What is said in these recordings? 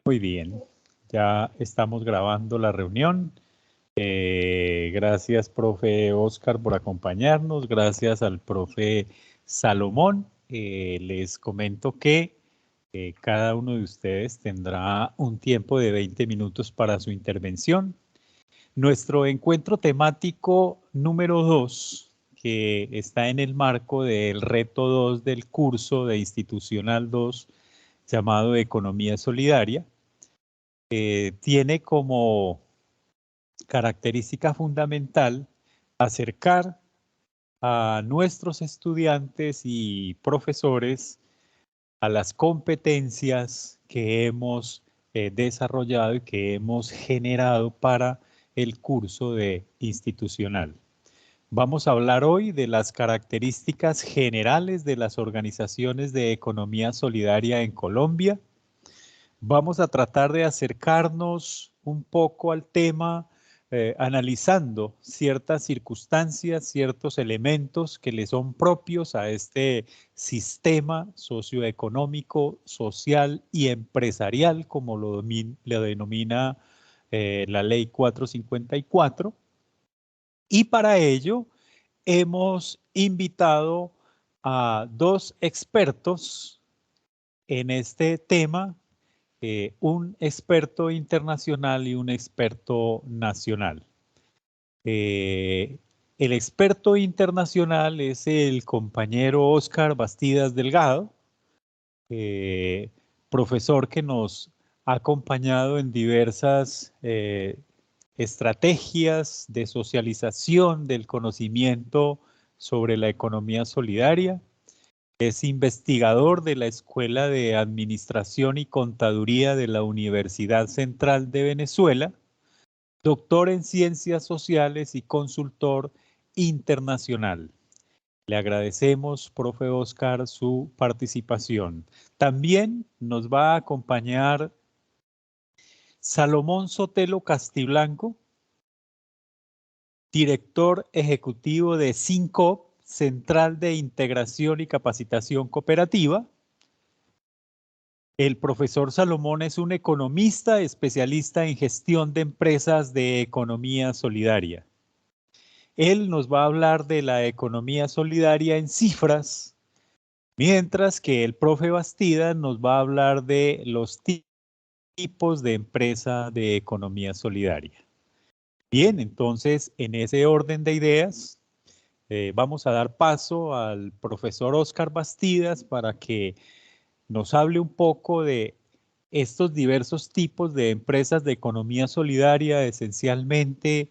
Muy bien, ya estamos grabando la reunión. Gracias, profe Oscar, por acompañarnos. Gracias al profe Salomón. Les comento que cada uno de ustedes tendrá un tiempo de 20 minutos para su intervención. Nuestro encuentro temático número 2, que está en el marco del reto 2 del curso de Institucional 2, llamado Economía Solidaria, tiene como característica fundamental acercar a nuestros estudiantes y profesores a las competencias que hemos desarrollado y que hemos generado para el curso de institucional. Vamos a hablar hoy de las características generales de las organizaciones de economía solidaria en Colombia. Vamos a tratar de acercarnos un poco al tema analizando ciertas circunstancias, ciertos elementos que le son propios a este sistema socioeconómico, social y empresarial, como lo denomina la Ley 454. Y para ello hemos invitado a dos expertos en este tema, un experto internacional y un experto nacional. El experto internacional es el compañero Oscar Bastidas Delgado, profesor que nos ha acompañado en diversas estrategias de socialización del conocimiento sobre la economía solidaria. Es investigador de la Escuela de Administración y Contaduría de la Universidad Central de Venezuela, doctor en Ciencias Sociales y consultor internacional. Le agradecemos, profe Oscar, su participación. También nos va a acompañar Salomón Sotelo Castiblanco, director ejecutivo de CINCOP, Central de Integración y Capacitación Cooperativa. El profesor Salomón es un economista especialista en gestión de empresas de economía solidaria. Él nos va a hablar de la economía solidaria en cifras, mientras que el profe Bastida nos va a hablar de los tipos de empresa de economía solidaria. Bien, entonces, en ese orden de ideas, vamos a dar paso al profesor Oscar Bastidas para que nos hable un poco de estos diversos tipos de empresas de economía solidaria, esencialmente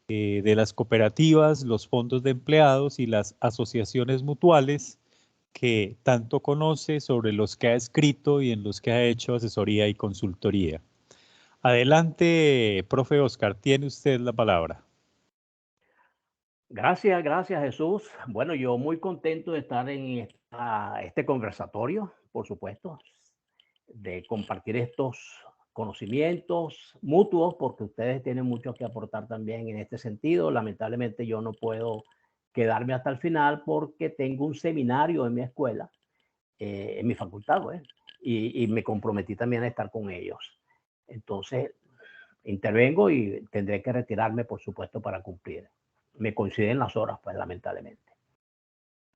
de las cooperativas, los fondos de empleados y las asociaciones mutuales que tanto conoce, sobre los que ha escrito y en los que ha hecho asesoría y consultoría. Adelante, profe Oscar, tiene usted la palabra. Gracias, gracias Jesús. Bueno, yo muy contento de estar en este conversatorio, por supuesto, de compartir estos conocimientos mutuos, porque ustedes tienen mucho que aportar también en este sentido. Lamentablemente yo no puedo quedarme hasta el final porque tengo un seminario en mi escuela, en mi facultad, y me comprometí también a estar con ellos. Entonces, intervengo y tendré que retirarme, por supuesto, para cumplir. Me coinciden las horas, pues, lamentablemente.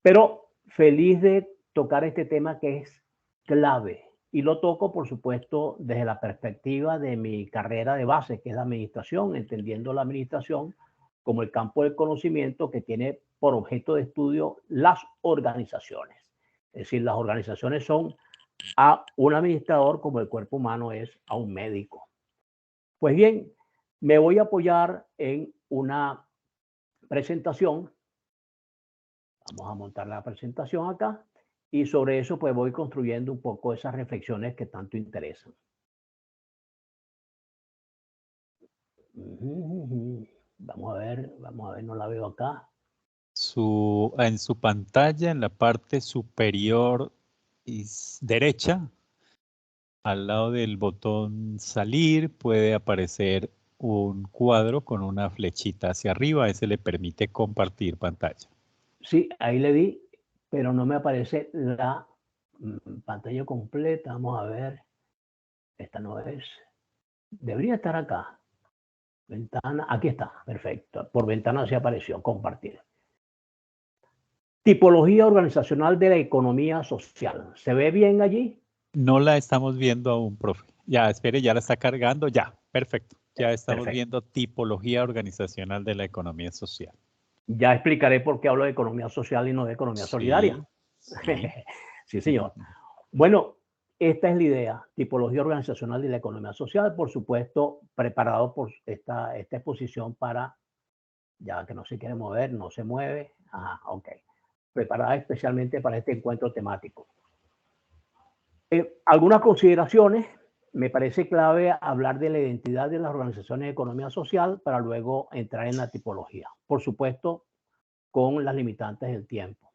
Pero feliz de tocar este tema que es clave. Y lo toco, por supuesto, desde la perspectiva de mi carrera de base, que es la administración, entendiendo la administración como el campo del conocimiento que tiene por objeto de estudio las organizaciones. Es decir, las organizaciones son a un administrador como el cuerpo humano es a un médico. Pues bien, me voy a apoyar en una presentación. Vamos a montar la presentación acá y sobre eso pues voy construyendo un poco esas reflexiones que tanto interesan. Vamos a ver, no la veo acá. En su pantalla, en la parte superior derecha, al lado del botón salir, puede aparecer un cuadro con una flechita hacia arriba. Ese le permite compartir pantalla. Sí, ahí le di, pero no me aparece la pantalla completa. Vamos a ver. Esta no es. Debería estar acá. Ventana, aquí está, perfecto. Por ventana se apareció, compartir. Tipología organizacional de la economía social. ¿Se ve bien allí? No la estamos viendo aún, profe. Ya, espere, ya la está cargando. Ya, perfecto. Ya estamos Perfecto. viendo tipología organizacional de la economía social. Ya explicaré por qué hablo de economía social y no de economía solidaria. Sí, sí. Sí, señor. Bueno, esta es la idea, tipología organizacional de la economía social, por supuesto, preparado por esta exposición para, ya que no se quiere mover, no se mueve, ok, preparada especialmente para este encuentro temático. Algunas consideraciones, me parece clave hablar de la identidad de las organizaciones de economía social para luego entrar en la tipología, por supuesto, con las limitantes del tiempo.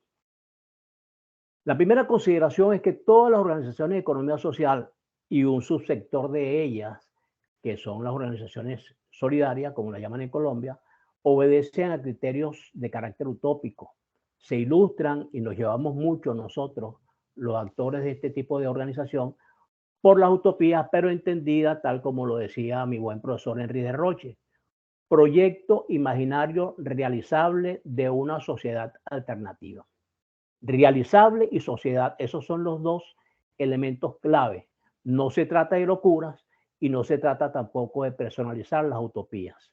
La primera consideración es que todas las organizaciones de economía social y un subsector de ellas, que son las organizaciones solidarias, como la llaman en Colombia, obedecen a criterios de carácter utópico. Se ilustran y nos llevamos mucho nosotros, los actores de este tipo de organización, por las utopías, pero entendida tal como lo decía mi buen profesor Henry de Roche, proyecto imaginario realizable de una sociedad alternativa. Realizable y sociedad, esos son los dos elementos clave. No se trata de locuras y no se trata tampoco de personalizar las utopías,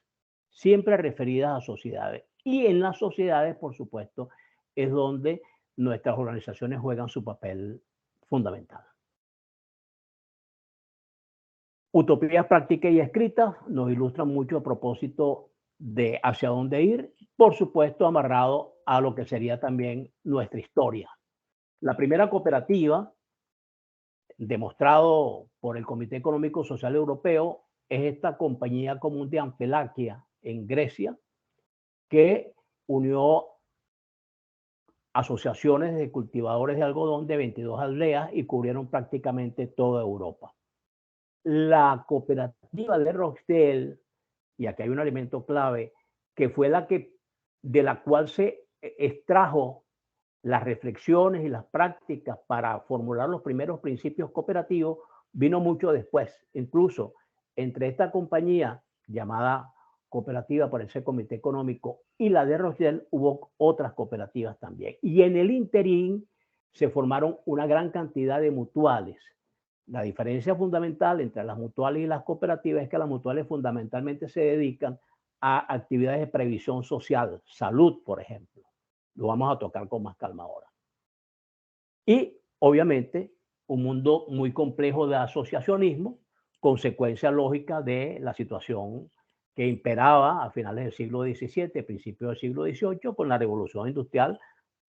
siempre referidas a sociedades. Y en las sociedades, por supuesto, es donde nuestras organizaciones juegan su papel fundamental. Utopías prácticas y escritas nos ilustran mucho a propósito de hacia dónde ir, por supuesto amarrado a lo que sería también nuestra historia. La primera cooperativa, demostrado por el Comité Económico Social Europeo, es esta compañía común de Amfilaquia en Grecia, que unió asociaciones de cultivadores de algodón de 22 aldeas y cubrieron prácticamente toda Europa. La cooperativa de Rochdale, y aquí hay un elemento clave, que fue de la cual se extrajo las reflexiones y las prácticas para formular los primeros principios cooperativos, vino mucho después. Incluso entre esta compañía llamada cooperativa por ese comité económico y la de Rochdale hubo otras cooperativas también. Y en el interín se formaron una gran cantidad de mutuales. La diferencia fundamental entre las mutuales y las cooperativas es que las mutuales fundamentalmente se dedican a actividades de previsión social, salud, por ejemplo. Lo vamos a tocar con más calma ahora. Y obviamente un mundo muy complejo de asociacionismo, consecuencia lógica de la situación que imperaba a finales del siglo XVII, principios del siglo XVIII, con la revolución industrial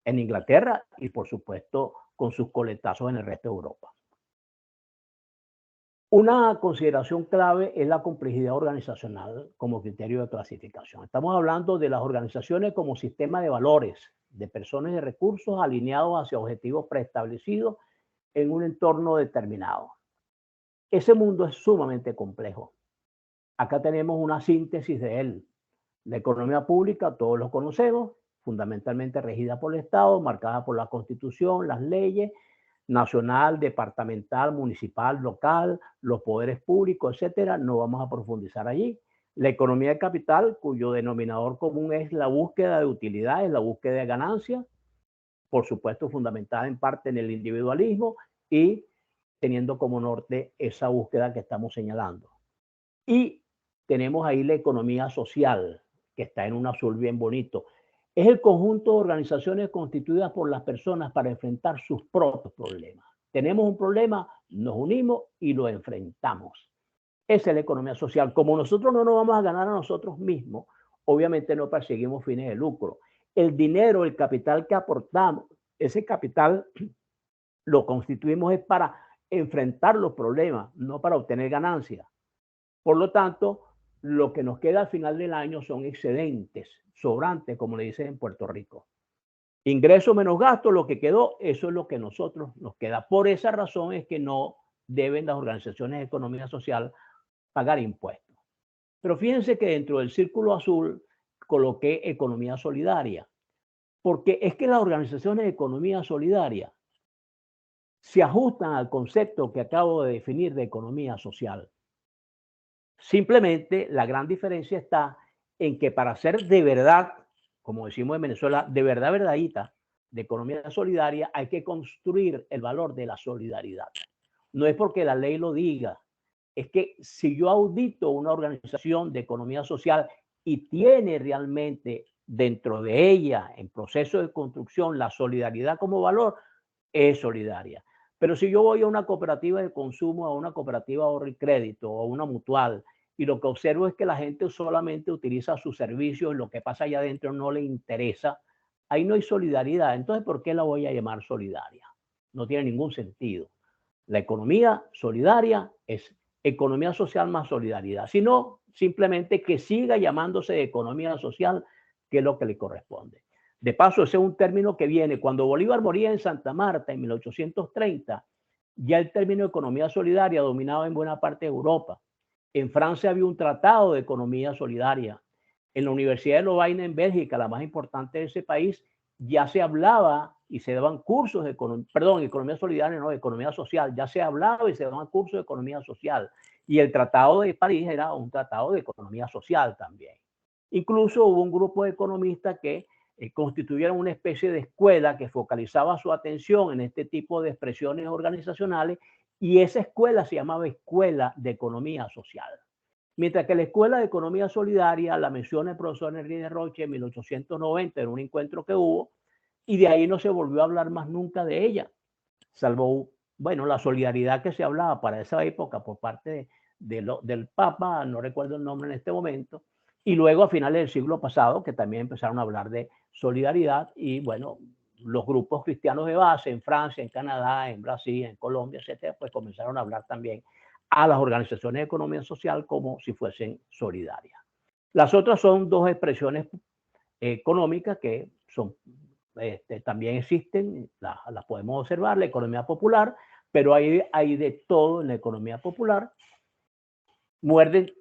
en Inglaterra y por supuesto con sus coletazos en el resto de Europa. Una consideración clave es la complejidad organizacional como criterio de clasificación. Estamos hablando de las organizaciones como sistema de valores, de personas y de recursos alineados hacia objetivos preestablecidos en un entorno determinado. Ese mundo es sumamente complejo. Acá tenemos una síntesis de él. La economía pública, todos lo conocemos, fundamentalmente regida por el Estado, marcada por la Constitución, las leyes, nacional, departamental, municipal, local, los poderes públicos, etcétera. No vamos a profundizar allí. La economía de capital, cuyo denominador común es la búsqueda de utilidades, la búsqueda de ganancias, por supuesto fundamentada en parte en el individualismo y teniendo como norte esa búsqueda que estamos señalando. Y tenemos ahí la economía social, que está en un azul bien bonito. Es el conjunto de organizaciones constituidas por las personas para enfrentar sus propios problemas. Tenemos un problema, nos unimos y lo enfrentamos. Esa es la economía social. Como nosotros no nos vamos a ganar a nosotros mismos, obviamente no perseguimos fines de lucro. El dinero, el capital que aportamos, ese capital lo constituimos es para enfrentar los problemas, no para obtener ganancias. Por lo tanto, lo que nos queda al final del año son excedentes, sobrantes, como le dicen en Puerto Rico. Ingreso menos gasto, lo que quedó, eso es lo que nosotros nos queda. Por esa razón es que no deben las organizaciones de economía social pagar impuestos. Pero fíjense que dentro del círculo azul coloqué economía solidaria, porque es que las organizaciones de economía solidaria se ajustan al concepto que acabo de definir de economía social. Simplemente la gran diferencia está en que para ser de verdad, como decimos en Venezuela, de verdad verdadita, de economía solidaria, hay que construir el valor de la solidaridad. No es porque la ley lo diga, es que si yo audito una organización de economía social y tiene realmente dentro de ella, en proceso de construcción, la solidaridad como valor, es solidaria. Pero si yo voy a una cooperativa de consumo, a una cooperativa de ahorro y crédito o a una mutual, y lo que observo es que la gente solamente utiliza sus servicios y lo que pasa allá adentro no le interesa, ahí no hay solidaridad. Entonces, ¿por qué la voy a llamar solidaria? No tiene ningún sentido. La economía solidaria es economía social más solidaridad, sino simplemente que siga llamándose economía social, que es lo que le corresponde. De paso, ese es un término que viene cuando Bolívar moría en Santa Marta en 1830, ya el término economía solidaria dominaba en buena parte de Europa. En Francia había un tratado de economía solidaria. En la Universidad de Lovaina en Bélgica, la más importante de ese país, ya se hablaba y se daban cursos de economía solidaria, no, economía social, ya se hablaba y se daban cursos de economía social. Y el Tratado de París era un tratado de economía social también. Incluso hubo un grupo de economistas que constituyeron una especie de escuela que focalizaba su atención en este tipo de expresiones organizacionales y esa escuela se llamaba Escuela de Economía Social. Mientras que la Escuela de Economía Solidaria la menciona el profesor Henri de Roche en 1890 en un encuentro que hubo y de ahí no se volvió a hablar más nunca de ella, salvo, bueno, la solidaridad que se hablaba para esa época por parte del Papa, no recuerdo el nombre en este momento, y luego a finales del siglo pasado que también empezaron a hablar de solidaridad y bueno, los grupos cristianos de base en Francia, en Canadá, en Brasil, en Colombia, etcétera, pues comenzaron a hablar también a las organizaciones de economía social como si fuesen solidarias. Las otras son dos expresiones económicas que son, también existen, las podemos observar, la economía popular, pero hay de todo en la economía popular. Muerden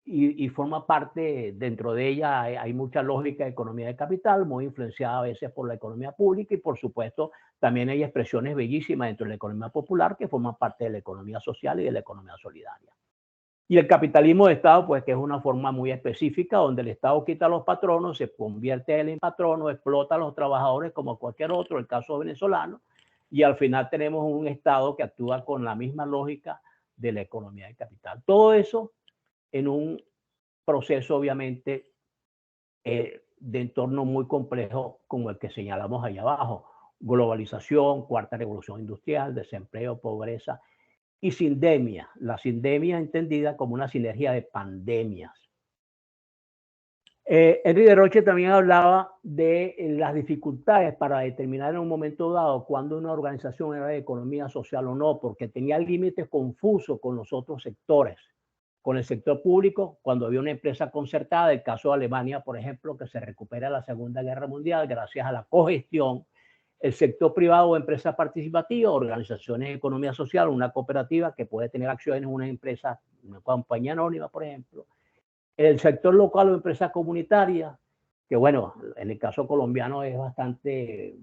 y forma parte, dentro de ella hay mucha lógica de economía de capital, muy influenciada a veces por la economía pública y por supuesto también hay expresiones bellísimas dentro de la economía popular que forman parte de la economía social y de la economía solidaria. Y el capitalismo de Estado, pues que es una forma muy específica donde el Estado quita a los patronos, se convierte él en patrono, explota a los trabajadores como cualquier otro, el caso venezolano, y al final tenemos un Estado que actúa con la misma lógica de la economía de capital. Todo eso en un proceso obviamente de entorno muy complejo como el que señalamos allá abajo. Globalización, cuarta revolución industrial, desempleo, pobreza y sindemia. La sindemia entendida como una sinergia de pandemias. Henri de Roche también hablaba de las dificultades para determinar en un momento dado cuándo una organización era de economía social o no, porque tenía límites confusos con los otros sectores. Con el sector público, cuando había una empresa concertada, el caso de Alemania, por ejemplo, que se recupera la Segunda Guerra Mundial gracias a la cogestión, el sector privado o empresa participativa, organizaciones de economía social, una cooperativa que puede tener acciones en una empresa, una compañía anónima, por ejemplo, el sector local o empresa comunitaria, que bueno, en el caso colombiano es bastante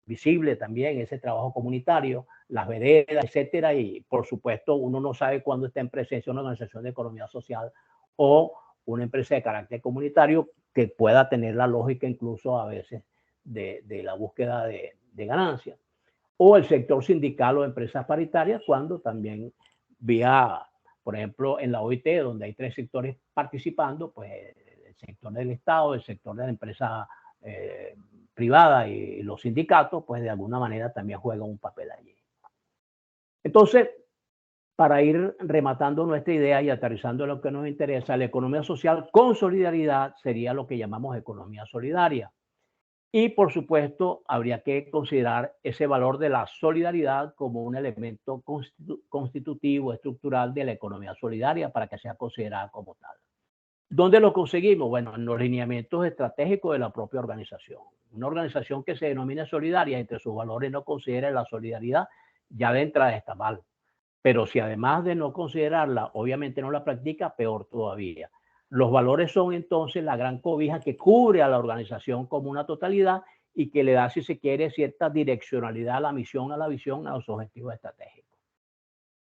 visible también ese trabajo comunitario, las veredas, etcétera, y por supuesto uno no sabe cuándo está en presencia una organización de economía social o una empresa de carácter comunitario que pueda tener la lógica incluso a veces de la búsqueda de ganancias. O el sector sindical o empresas paritarias cuando también vía, por ejemplo, en la OIT, donde hay 3 sectores participando, pues el sector del Estado, el sector de la empresa privada y los sindicatos, pues de alguna manera también juegan un papel allí. Entonces, para ir rematando nuestra idea y aterrizando lo que nos interesa, la economía social con solidaridad sería lo que llamamos economía solidaria. Y por supuesto, habría que considerar ese valor de la solidaridad como un elemento constitutivo, estructural de la economía solidaria para que sea considerada como tal. ¿Dónde lo conseguimos? Bueno, en los lineamientos estratégicos de la propia organización. Una organización que se denomina solidaria, entre sus valores no considera la solidaridad, ya de entrada está mal. Pero si además de no considerarla, obviamente no la practica, peor todavía. Los valores son entonces la gran cobija que cubre a la organización como una totalidad y que le da, si se quiere, cierta direccionalidad a la misión, a la visión, a los objetivos estratégicos.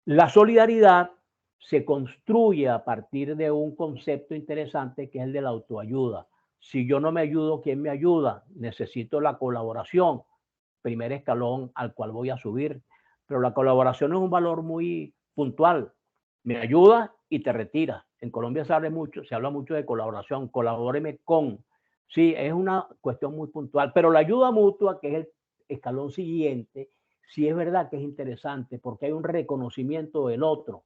La solidaridad se construye a partir de un concepto interesante que es el de la autoayuda. Si yo no me ayudo, ¿quién me ayuda? Necesito la colaboración, primer escalón al cual voy a subir. Pero la colaboración es un valor muy puntual. Me ayuda y te retiras. En Colombia se habla mucho de colaboración, colabóreme con. Sí, es una cuestión muy puntual, pero la ayuda mutua, que es el escalón siguiente, sí es verdad que es interesante porque hay un reconocimiento del otro.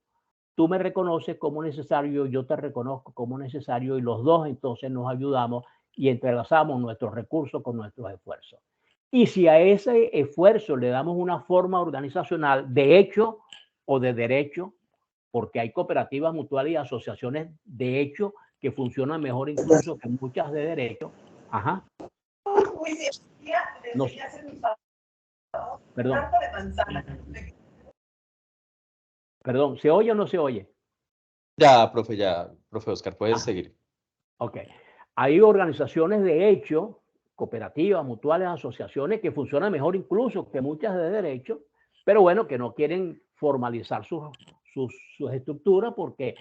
Tú me reconoces como necesario, yo te reconozco como necesario y los dos entonces nos ayudamos y entrelazamos nuestros recursos con nuestros esfuerzos. Y si a ese esfuerzo le damos una forma organizacional de hecho o de derecho, porque hay cooperativas mutuales y asociaciones de hecho que funcionan mejor incluso que muchas de derecho. Ajá. No, perdón. Perdón, ¿se oye o no se oye? Ya, profe Oscar, puedes seguir. Ok. Hay organizaciones de hecho, cooperativas, mutuales, asociaciones que funcionan mejor incluso que muchas de derecho, pero bueno, que no quieren formalizar sus estructuras porque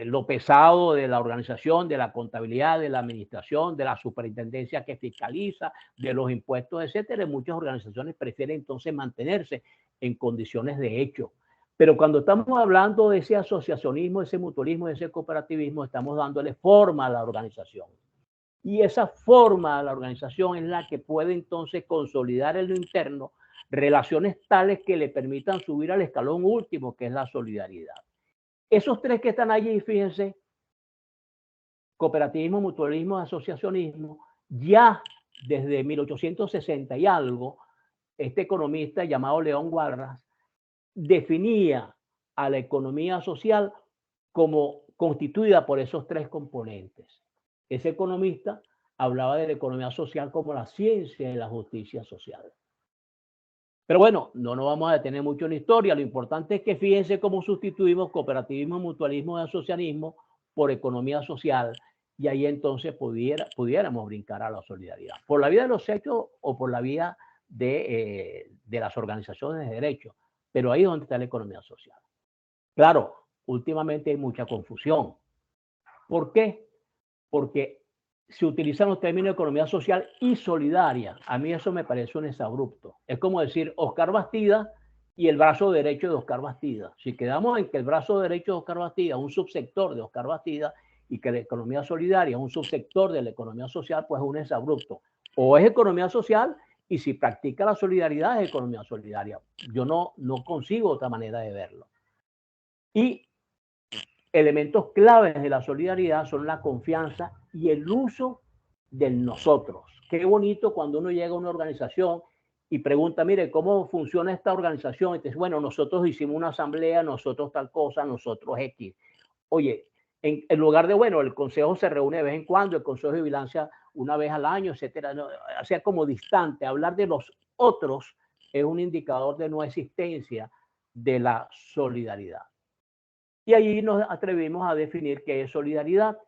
lo pesado de la organización, de la contabilidad, de la administración, de la superintendencia que fiscaliza, de los impuestos, etcétera, muchas organizaciones prefieren entonces mantenerse en condiciones de hecho. Pero cuando estamos hablando de ese asociacionismo, ese mutualismo, ese cooperativismo, estamos dándole forma a la organización. Y esa forma a la organización es la que puede entonces consolidar en lo interno relaciones tales que le permitan subir al escalón último, que es la solidaridad. Esos tres que están allí, fíjense, cooperativismo, mutualismo, asociacionismo, ya desde 1860 y algo, este economista llamado León Walras definía a la economía social como constituida por esos tres componentes. Ese economista hablaba de la economía social como la ciencia de la justicia social. Pero bueno, no nos vamos a detener mucho en la historia. Lo importante es que fíjense cómo sustituimos cooperativismo, mutualismo y asociacionismo por economía social y ahí entonces pudiéramos brincar a la solidaridad. Por la vía de los hechos o por la vía de las organizaciones de derechos. Pero ahí es donde está la economía social. Claro, últimamente hay mucha confusión. ¿Por qué? Porque se utilizan los términos de economía social y solidaria. A mí eso me parece un exabrupto. Es como decir Oscar Bastida y el brazo derecho de Oscar Bastida. Si quedamos en que el brazo derecho de Oscar Bastida es un subsector de Oscar Bastida y que la economía solidaria es un subsector de la economía social, pues es un exabrupto. O es economía social y si practica la solidaridad es economía solidaria. Yo no consigo otra manera de verlo. Y elementos claves de la solidaridad son la confianza y el uso del nosotros. Qué bonito cuando uno llega a una organización y pregunta, mire, ¿cómo funciona esta organización? Entonces, bueno, nosotros hicimos una asamblea, nosotros tal cosa, nosotros X. Oye, en lugar de, bueno, el consejo se reúne de vez en cuando, el consejo de vigilancia una vez al año, etcétera. No, o sea, como distante. Hablar de los otros es un indicador de no existencia de la solidaridad. Y ahí nos atrevimos a definir qué es solidaridad.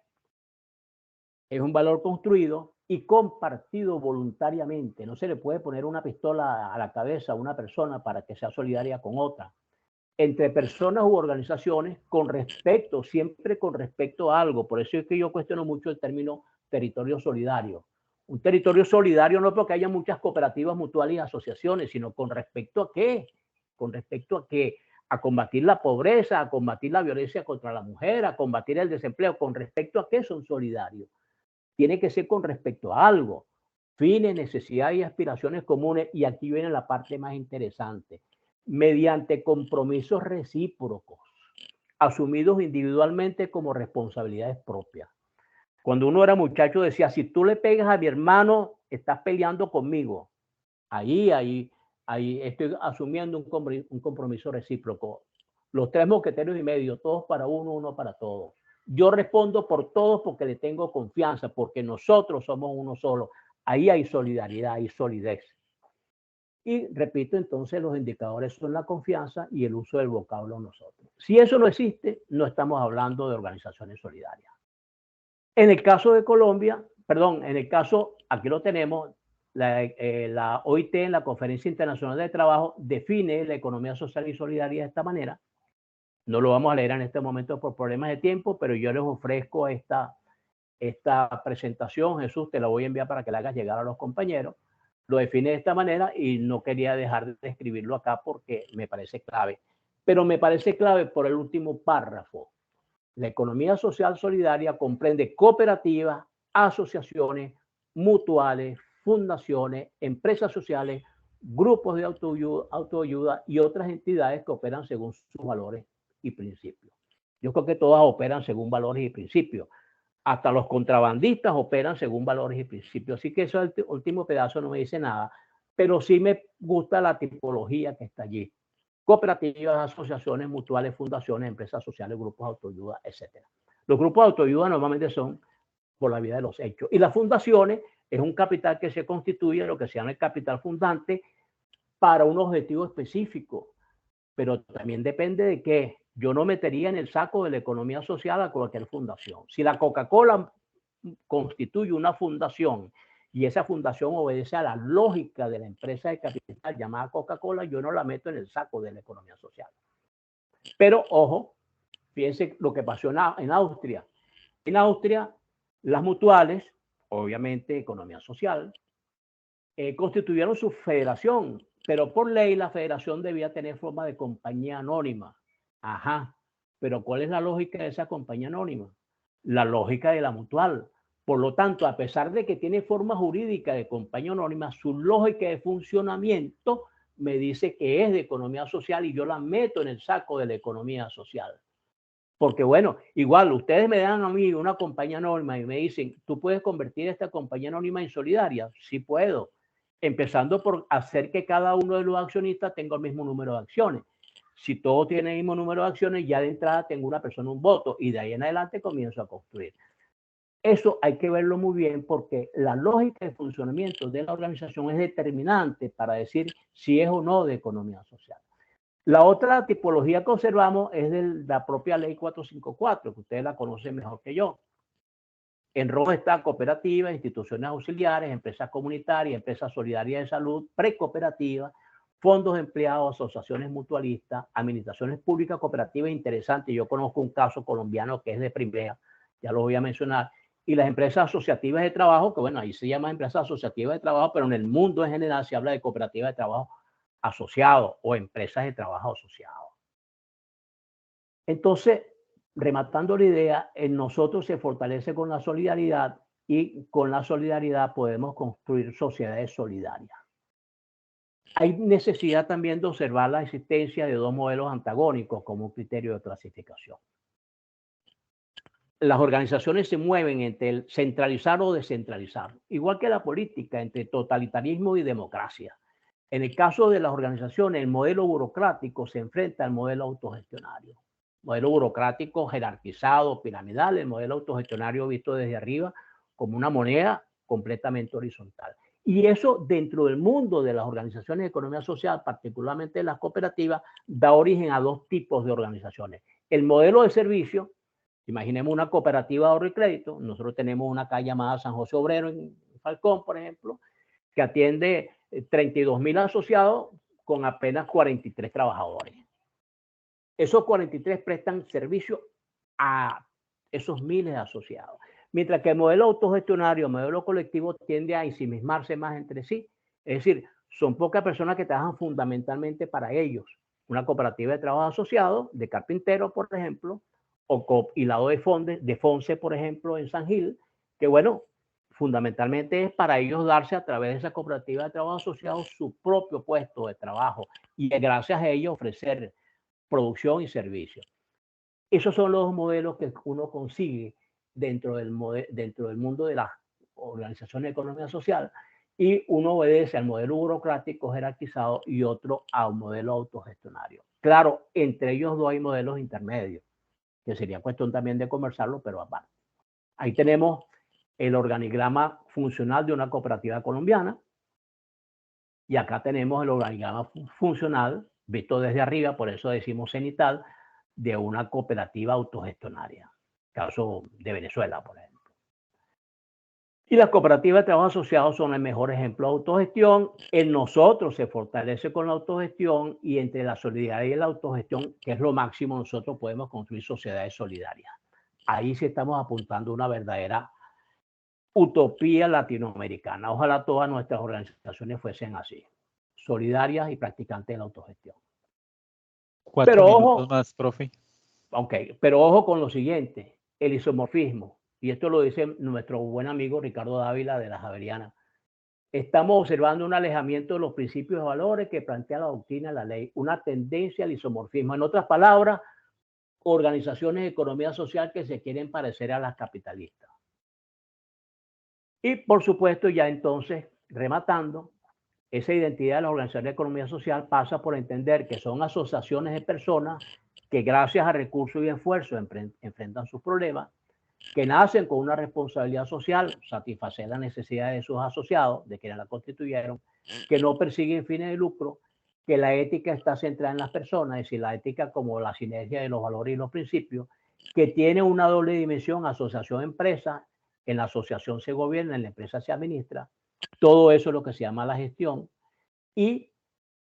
Es un valor construido y compartido voluntariamente. No se le puede poner una pistola a la cabeza a una persona para que sea solidaria con otra. Entre personas u organizaciones con respecto, siempre con respecto a algo. Por eso es que yo cuestiono mucho el término territorio solidario. Un territorio solidario no porque haya muchas cooperativas mutuales y asociaciones, sino con respecto a qué. Con respecto a qué. A combatir la pobreza, a combatir la violencia contra la mujer, a combatir el desempleo. ¿Con respecto a qué son solidarios? Tiene que ser con respecto a algo. Fines, necesidades y aspiraciones comunes. Y aquí viene la parte más interesante. Mediante compromisos recíprocos, asumidos individualmente como responsabilidades propias. Cuando uno era muchacho decía, si tú le pegas a mi hermano, estás peleando conmigo. Ahí estoy asumiendo un compromiso recíproco. Los tres mosqueteros y medio, todos para uno, uno para todos. Yo respondo por todos porque le tengo confianza, porque nosotros somos uno solo. Ahí hay solidaridad, hay solidez. Y repito, entonces los indicadores son la confianza y el uso del vocablo nosotros. Si eso no existe, no estamos hablando de organizaciones solidarias. En el caso de Colombia, perdón, en el caso, aquí lo tenemos, la OIT, en la Conferencia Internacional de Trabajo, define la economía social y solidaria de esta manera. No lo vamos a leer en este momento por problemas de tiempo, pero yo les ofrezco esta presentación. Jesús, te la voy a enviar para que la hagas llegar a los compañeros. Lo define de esta manera y no quería dejar de escribirlo acá porque me parece clave. Pero me parece clave por el último párrafo. La economía social solidaria comprende cooperativas, asociaciones, mutuales, fundaciones, empresas sociales, grupos de autoayuda y otras entidades que operan según sus valores y principios. Yo creo que todas operan según valores y principios. Hasta los contrabandistas operan según valores y principios. Así que eso, el último pedazo no me dice nada, pero sí me gusta la tipología que está allí. Cooperativas, asociaciones, mutuales, fundaciones, empresas sociales, grupos de autoayuda, etc. Los grupos de autoayuda normalmente son por la vía de los hechos. Y las fundaciones es un capital que se constituye, lo que se llama el capital fundante, para un objetivo específico. Pero también depende de qué. Yo no metería en el saco de la economía social a cualquier fundación. Si la Coca-Cola constituye una fundación y esa fundación obedece a la lógica de la empresa de capital llamada Coca-Cola, yo no la meto en el saco de la economía social. Pero, ojo, fíjense lo que pasó en Austria. En Austria, las mutuales, obviamente economía social, constituyeron su federación, pero por ley la federación debía tener forma de compañía anónima. Ajá, pero ¿cuál es la lógica de esa compañía anónima? La lógica de la mutual. Por lo tanto, a pesar de que tiene forma jurídica de compañía anónima, su lógica de funcionamiento me dice que es de economía social y yo la meto en el saco de la economía social. Porque bueno, igual ustedes me dan a mí una compañía anónima y me dicen, ¿tú puedes convertir esta compañía anónima en solidaria? Sí puedo. Empezando por hacer que cada uno de los accionistas tenga el mismo número de acciones. Si todos tienen el mismo número de acciones, ya de entrada tengo una persona, un voto, y de ahí en adelante comienzo a construir. Eso hay que verlo muy bien porque la lógica de funcionamiento de la organización es determinante para decir si es o no de economía social. La otra tipología que observamos es de la propia ley 454, que ustedes la conocen mejor que yo. En rojo está cooperativas, instituciones auxiliares, empresas comunitarias, empresas solidarias de salud, precooperativas, fondos de empleados, asociaciones mutualistas, administraciones públicas cooperativas interesantes. Yo conozco un caso colombiano que es de primera, ya lo voy a mencionar, y las empresas asociativas de trabajo, que bueno, ahí se llama empresas asociativas de trabajo, pero en el mundo en general se habla de cooperativas de trabajo asociado o empresas de trabajo asociado. Entonces, rematando la idea, en nosotros se fortalece con la solidaridad y con la solidaridad podemos construir sociedades solidarias. Hay necesidad también de observar la existencia de dos modelos antagónicos como un criterio de clasificación. Las organizaciones se mueven entre el centralizar o descentralizar, igual que la política, entre totalitarismo y democracia. En el caso de las organizaciones, el modelo burocrático se enfrenta al modelo autogestionario. Modelo burocrático jerarquizado, piramidal, el modelo autogestionario visto desde arriba como una moneda completamente horizontal. Y eso dentro del mundo de las organizaciones de economía social, particularmente las cooperativas, da origen a dos tipos de organizaciones. El modelo de servicio, imaginemos una cooperativa de ahorro y crédito, nosotros tenemos una calle llamada San José Obrero en Falcón, por ejemplo, que atiende 32,000 asociados con apenas 43 trabajadores. Esos 43 prestan servicio a esos miles de asociados. Mientras que el modelo autogestionario, el modelo colectivo tiende a ensimismarse más entre sí. Es decir, son pocas personas que trabajan fundamentalmente para ellos. Una cooperativa de trabajo asociado, de carpinteros, por ejemplo, o hilado de Fonse, por ejemplo, en San Gil, que bueno, fundamentalmente es para ellos darse a través de esa cooperativa de trabajo asociado su propio puesto de trabajo y gracias a ello ofrecer producción y servicio. Esos son los modelos que uno consigue dentro del mundo de las organizaciones de economía social y uno obedece al modelo burocrático jerarquizado y otro a un modelo autogestionario. Claro, entre ellos dos hay modelos intermedios, que sería cuestión también de conversarlo, pero aparte. Ahí tenemos el organigrama funcional de una cooperativa colombiana y acá tenemos el organigrama funcional visto desde arriba, por eso decimos cenital, de una cooperativa autogestionaria, caso de Venezuela, por ejemplo. Y las cooperativas de trabajo asociado son el mejor ejemplo de autogestión. En nosotros se fortalece con la autogestión y entre la solidaridad y la autogestión, que es lo máximo, nosotros podemos construir sociedades solidarias. Ahí sí estamos apuntando a una verdadera utopía latinoamericana. Ojalá todas nuestras organizaciones fuesen así, solidarias y practicantes de la autogestión. 4 minutos más, profe. Ok, pero ojo con lo siguiente, el isomorfismo, y esto lo dice nuestro buen amigo Ricardo Dávila de la Javeriana. Estamos observando un alejamiento de los principios y valores que plantea la doctrina de la ley, una tendencia al isomorfismo. En otras palabras, organizaciones de economía social que se quieren parecer a las capitalistas. Y por supuesto, ya entonces, rematando, esa identidad de la organización de economía social pasa por entender que son asociaciones de personas que gracias a recursos y esfuerzos enfrentan sus problemas, que nacen con una responsabilidad social, satisfacer las necesidades de sus asociados, de quienes la constituyeron, que no persiguen fines de lucro, que la ética está centrada en las personas, es decir, la ética como la sinergia de los valores y los principios, que tiene una doble dimensión, asociación-empresa, en la asociación se gobierna, en la empresa se administra, todo eso es lo que se llama la gestión, y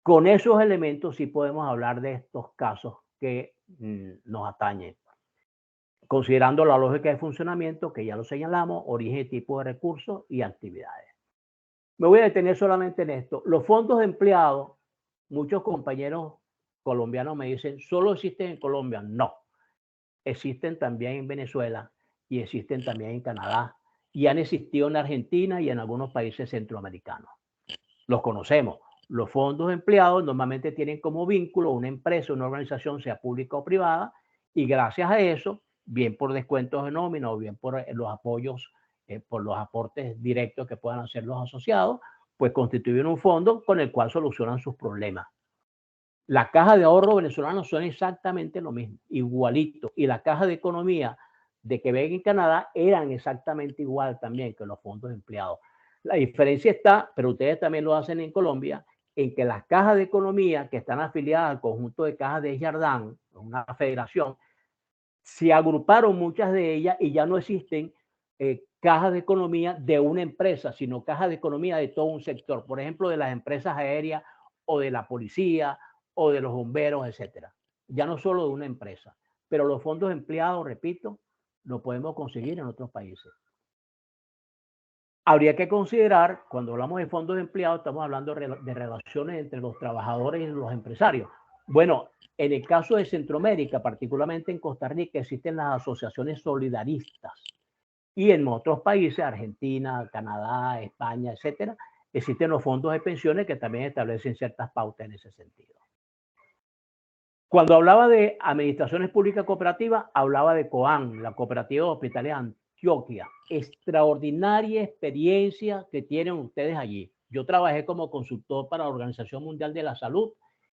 con esos elementos sí podemos hablar de estos casos que nos atañen. Considerando la lógica de funcionamiento, que ya lo señalamos, origen y tipo de recursos y actividades. Me voy a detener solamente en esto. Los fondos de empleados, muchos compañeros colombianos me dicen, ¿solo existen en Colombia? No. Existen también en Venezuela y existen también en Canadá y han existido en Argentina y en algunos países centroamericanos. Los conocemos. Los fondos de empleados normalmente tienen como vínculo una empresa, una organización, sea pública o privada, y gracias a eso, bien por descuentos de nómina o bien por los apoyos, por los aportes directos que puedan hacer los asociados, pues constituyen un fondo con el cual solucionan sus problemas. La caja de ahorro venezolana son exactamente lo mismo, igualito. Y la caja de economía de Quebec en Canadá eran exactamente igual también que los fondos de empleados. La diferencia está, pero ustedes también lo hacen en Colombia, en que las cajas de economía que están afiliadas al conjunto de cajas de Jardán, una federación, se agruparon muchas de ellas y ya no existen cajas de economía de una empresa, sino cajas de economía de todo un sector. Por ejemplo, de las empresas aéreas o de la policía o de los bomberos, etcétera. Ya no solo de una empresa. Pero los fondos empleados, repito, lo podemos conseguir en otros países. Habría que considerar, cuando hablamos de fondos de empleados, estamos hablando de relaciones entre los trabajadores y los empresarios. Bueno, en el caso de Centroamérica, particularmente en Costa Rica, existen las asociaciones solidaristas. Y en otros países, Argentina, Canadá, España, etcétera, existen los fondos de pensiones que también establecen ciertas pautas en ese sentido. Cuando hablaba de administraciones públicas cooperativas, hablaba de COAN, la Cooperativa de Hospitales Antioquia. Extraordinaria experiencia que tienen ustedes allí. Yo trabajé como consultor para la Organización Mundial de la Salud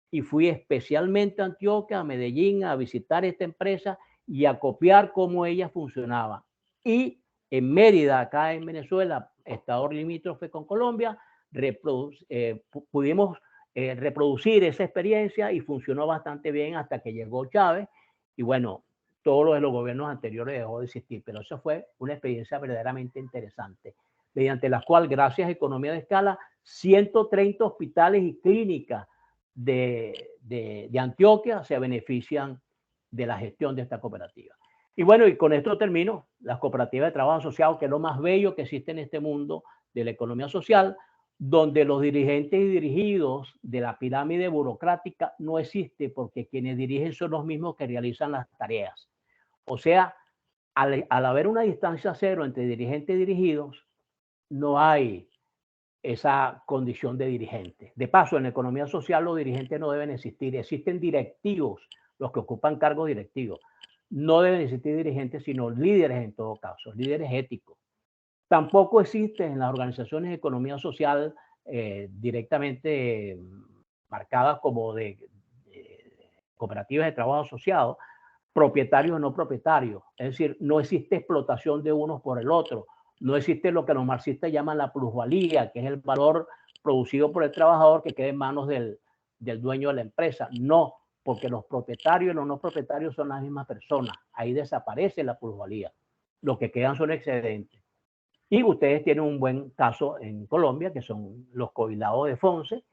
y fui especialmente a Antioquia, a Medellín, a visitar esta empresa y a copiar cómo ella funcionaba. Y en Mérida, acá en Venezuela, estado limítrofe con Colombia, pudimos reproducir esa experiencia y funcionó bastante bien hasta que llegó Chávez y bueno, todo lo de los gobiernos anteriores dejó de existir, pero eso fue una experiencia verdaderamente interesante, mediante la cual, gracias a economía de escala, 130 hospitales y clínicas de Antioquia se benefician de la gestión de esta cooperativa. Y bueno, y con esto termino, las cooperativas de trabajo asociado, que es lo más bello que existe en este mundo de la economía social, donde los dirigentes y dirigidos de la pirámide burocrática no existe porque quienes dirigen son los mismos que realizan las tareas. O sea, al haber una distancia cero entre dirigentes y dirigidos, no hay esa condición de dirigente. De paso, en la economía social los dirigentes no deben existir. Existen directivos, los que ocupan cargos directivos. No deben existir dirigentes, sino líderes en todo caso, líderes éticos. Tampoco existe en las organizaciones de economía social directamente marcadas como de cooperativas de trabajo asociado, propietarios o no propietarios. Es decir, no existe explotación de unos por el otro. No existe lo que los marxistas llaman la plusvalía, que es el valor producido por el trabajador que queda en manos del dueño de la empresa. No, porque los propietarios y los no propietarios son las mismas personas. Ahí desaparece la plusvalía. Lo que quedan son excedentes. Y ustedes tienen un buen caso en Colombia, que son los Coilados de Fonse,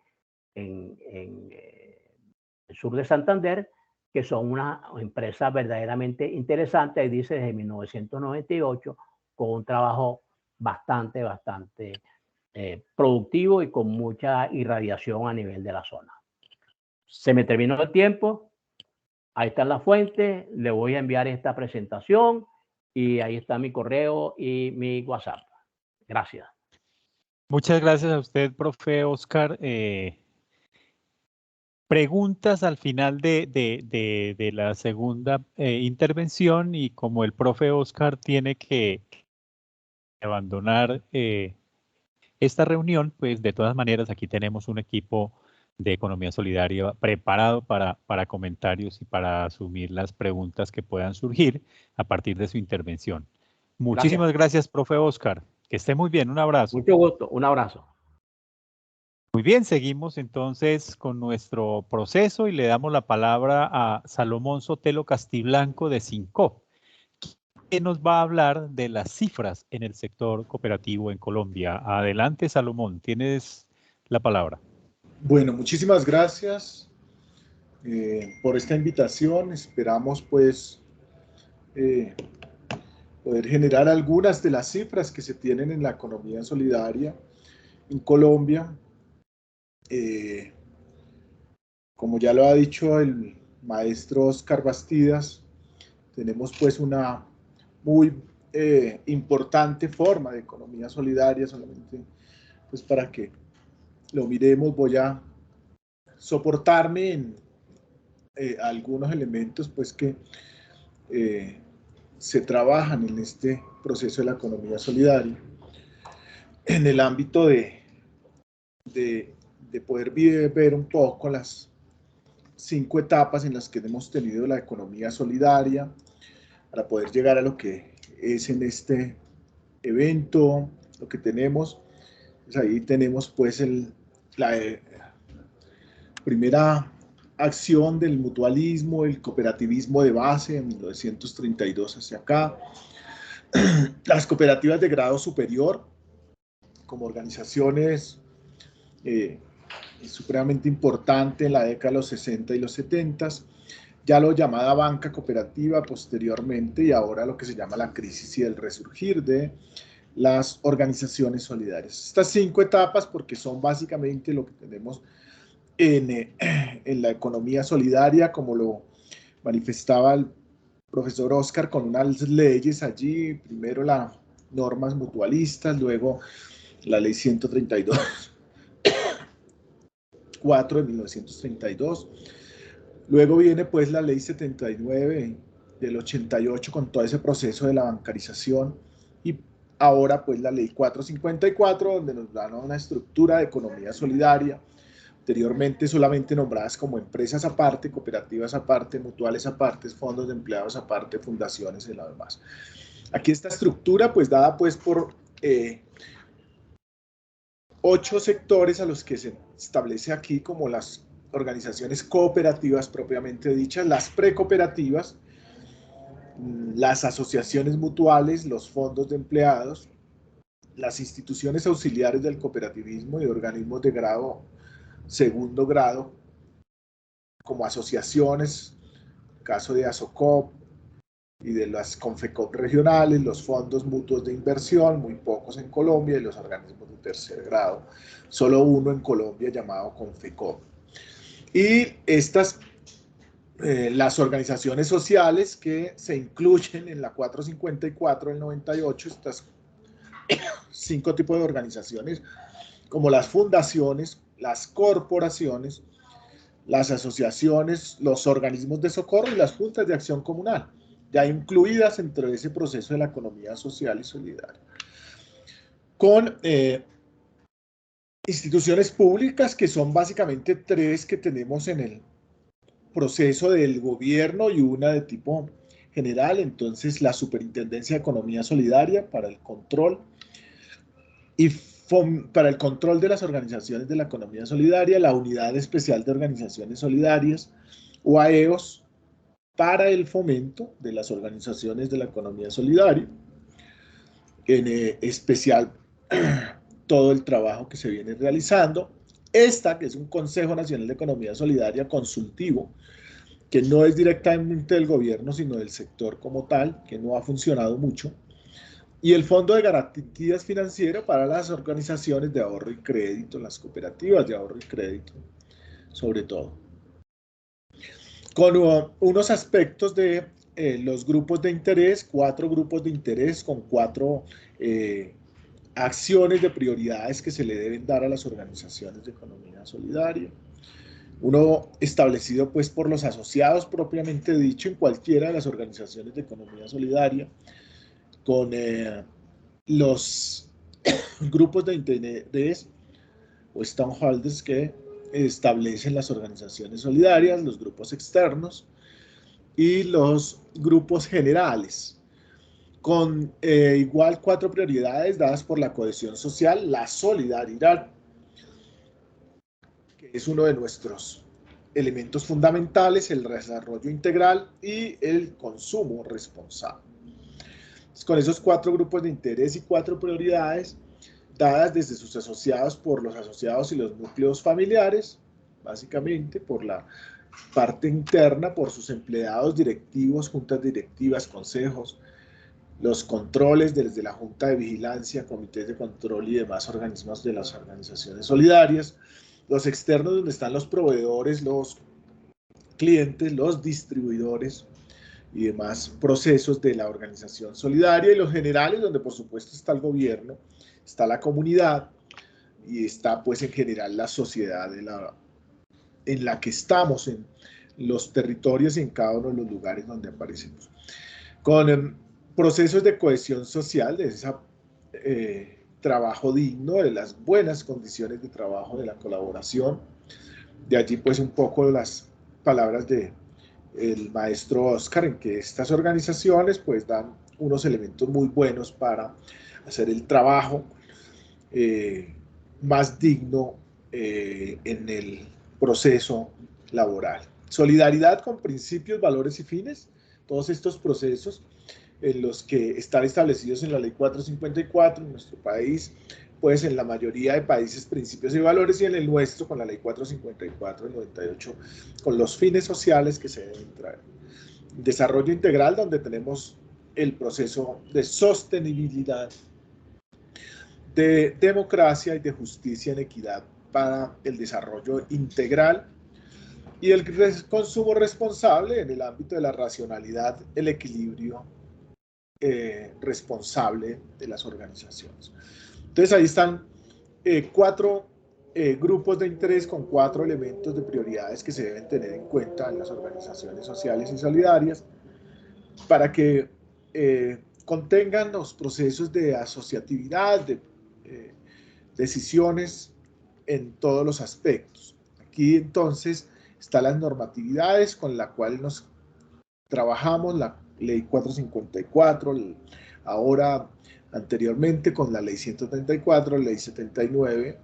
en el sur de Santander, que son una empresa verdaderamente interesante, ahí dice desde 1998, con un trabajo bastante productivo y con mucha irradiación a nivel de la zona. Se me terminó el tiempo, ahí está la fuente, le voy a enviar esta presentación y ahí está mi correo y mi WhatsApp. Gracias. Muchas gracias a usted, profe Oscar. Preguntas al final de la segunda intervención, y como el profe Oscar tiene que abandonar esta reunión, pues de todas maneras aquí tenemos un equipo de Economía Solidaria preparado para comentarios y para asumir las preguntas que puedan surgir a partir de su intervención. Muchísimas gracias, profe Oscar. Que esté muy bien. Un abrazo. Mucho gusto. Un abrazo. Muy bien, seguimos entonces con nuestro proceso y le damos la palabra a Salomón Sotelo Castiblanco de Sincop, que nos va a hablar de las cifras en el sector cooperativo en Colombia. Adelante, Salomón, tienes la palabra. Bueno, muchísimas gracias por esta invitación. Esperamos pues poder generar algunas de las cifras que se tienen en la economía solidaria en Colombia. Como ya lo ha dicho el maestro Oscar Bastidas, tenemos pues una muy importante forma de economía solidaria. Solamente pues para que lo miremos voy a soportarme en algunos elementos pues que se trabajan en este proceso de la economía solidaria en el ámbito de poder ver un poco las 5 etapas en las que hemos tenido la economía solidaria para poder llegar a lo que es en este evento, lo que tenemos. Pues ahí tenemos pues la primera acción del mutualismo, el cooperativismo de base en 1932 hacia acá. Las cooperativas de grado superior como organizaciones supremamente importante en la década de los 60 y los 70, ya lo llamada banca cooperativa posteriormente, y ahora lo que se llama la crisis y el resurgir de las organizaciones solidarias. Estas 5 etapas, porque son básicamente lo que tenemos en la economía solidaria, como lo manifestaba el profesor Oscar, con unas leyes allí, primero las normas mutualistas, luego la ley 132, 4 de 1932, luego viene pues la ley 79 del 88 con todo ese proceso de la bancarización, y ahora pues la ley 454, donde nos dan una estructura de economía solidaria, anteriormente solamente nombradas como empresas aparte, cooperativas aparte, mutuales aparte, fondos de empleados aparte, fundaciones y lo demás. Aquí esta estructura pues dada pues por 8 sectores a los que se establece aquí como las organizaciones cooperativas propiamente dichas, las precooperativas, las asociaciones mutuales, los fondos de empleados, las instituciones auxiliares del cooperativismo y organismos de grado segundo grado, como asociaciones, caso de ASOCOP y de las CONFECOP regionales, los fondos mutuos de inversión, muy pocos en Colombia, y los organismos de tercer grado, solo uno en Colombia llamado CONFECOP. Y estas, las organizaciones sociales que se incluyen en la 454 del 98, estas 5 tipos de organizaciones, como las fundaciones, las corporaciones, las asociaciones, los organismos de socorro y las juntas de acción comunal, ya incluidas dentro de ese proceso de la economía social y solidaria. Con instituciones públicas, que son básicamente 3 que tenemos en el proceso del gobierno y una de tipo general. Entonces, la Superintendencia de Economía Solidaria para el control y para el control de las organizaciones de la economía solidaria, la Unidad Especial de Organizaciones Solidarias, UAEOS, para el fomento de las organizaciones de la economía solidaria, en especial todo el trabajo que se viene realizando. Esta, que es un Consejo Nacional de Economía Solidaria consultivo, que no es directamente del gobierno, sino del sector como tal, que no ha funcionado mucho, y el Fondo de Garantías Financieras para las organizaciones de ahorro y crédito, las cooperativas de ahorro y crédito, sobre todo. Con unos aspectos de los grupos de interés, 4 grupos de interés con 4 acciones de prioridades que se le deben dar a las organizaciones de economía solidaria. Uno establecido pues por los asociados propiamente dicho en cualquiera de las organizaciones de economía solidaria, con los grupos de interés o stakeholders que establecen las organizaciones solidarias, los grupos externos y los grupos generales, con igual 4 prioridades dadas por la cohesión social, la solidaridad, que es uno de nuestros elementos fundamentales, el desarrollo integral y el consumo responsable. Entonces, con esos 4 grupos de interés y 4 prioridades dadas desde sus asociados por los asociados y los núcleos familiares, básicamente por la parte interna, por sus empleados directivos, juntas directivas, consejos, los controles desde la Junta de Vigilancia, comités de control y demás organismos de las organizaciones solidarias, los externos donde están los proveedores, los clientes, los distribuidores y demás procesos de la organización solidaria, y los generales donde por supuesto está el gobierno, está la comunidad y está pues en general la sociedad en la que estamos, en los territorios y en cada uno de los lugares donde aparecemos. Con procesos de cohesión social, de ese trabajo digno, de las buenas condiciones de trabajo, de la colaboración. De allí pues un poco las palabras del maestro Oscar, en que estas organizaciones pues dan unos elementos muy buenos para hacer el trabajo más digno en el proceso laboral. Solidaridad con principios, valores y fines, todos estos procesos en los que están establecidos en la Ley 454 en nuestro país, pues en la mayoría de países principios y valores, y en el nuestro con la Ley 454 del 98 con los fines sociales que se deben traer. Desarrollo integral, donde tenemos el proceso de sostenibilidad, de democracia y de justicia en equidad para el desarrollo integral, y el consumo responsable en el ámbito de la racionalidad, el equilibrio responsable de las organizaciones. Entonces ahí están 4 grupos de interés con 4 elementos de prioridades que se deben tener en cuenta en las organizaciones sociales y solidarias para que contengan los procesos de asociatividad, de decisiones en todos los aspectos. Aquí entonces están las normatividades con la cual nos trabajamos, la Ley 454, ahora anteriormente con la Ley 134, Ley 79,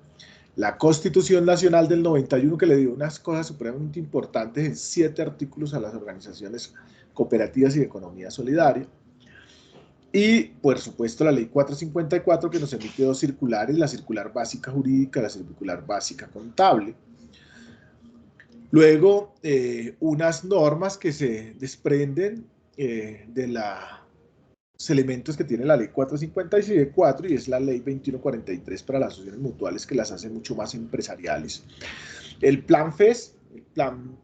la Constitución Nacional del 91, que le dio unas cosas supremamente importantes en 7 artículos a las organizaciones cooperativas y de economía solidaria, y por supuesto la Ley 454, que nos emite 2 circulares, la circular básica jurídica, la circular básica contable. Luego, unas normas que se desprenden de los elementos que tiene la Ley 454 y es la Ley 2143 para las asociaciones mutuales, que las hace mucho más empresariales. El Plan FES, el Plan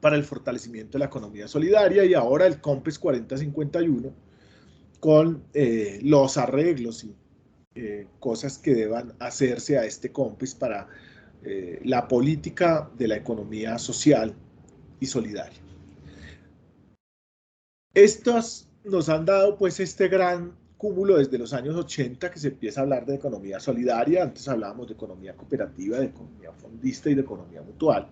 para el Fortalecimiento de la Economía Solidaria, y ahora el COMPES 4051 con los arreglos y cosas que deban hacerse a este COMPES para la política de la economía social y solidaria. Estos nos han dado pues este gran cúmulo desde los años 80 que se empieza a hablar de economía solidaria. Antes hablábamos de economía cooperativa, de economía fondista y de economía mutual.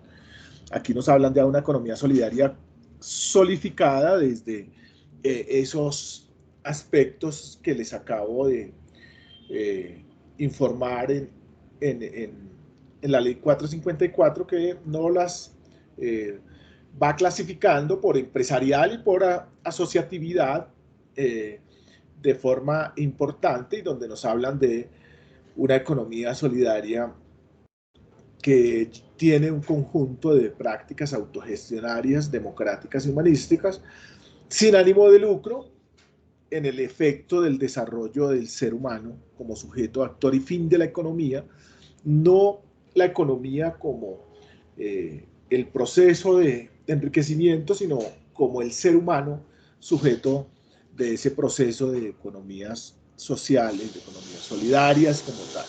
Aquí nos hablan de una economía solidaria solidificada desde esos aspectos que les acabo de informar en la Ley 454, que no las va clasificando por empresarial y por asociatividad de forma importante y donde nos hablan de una economía solidaria que tiene un conjunto de prácticas autogestionarias, democráticas y humanísticas, sin ánimo de lucro, en el efecto del desarrollo del ser humano como sujeto, actor y fin de la economía, no la economía como el proceso de enriquecimiento, sino como el ser humano sujeto de ese proceso de economías sociales, de economías solidarias como tal.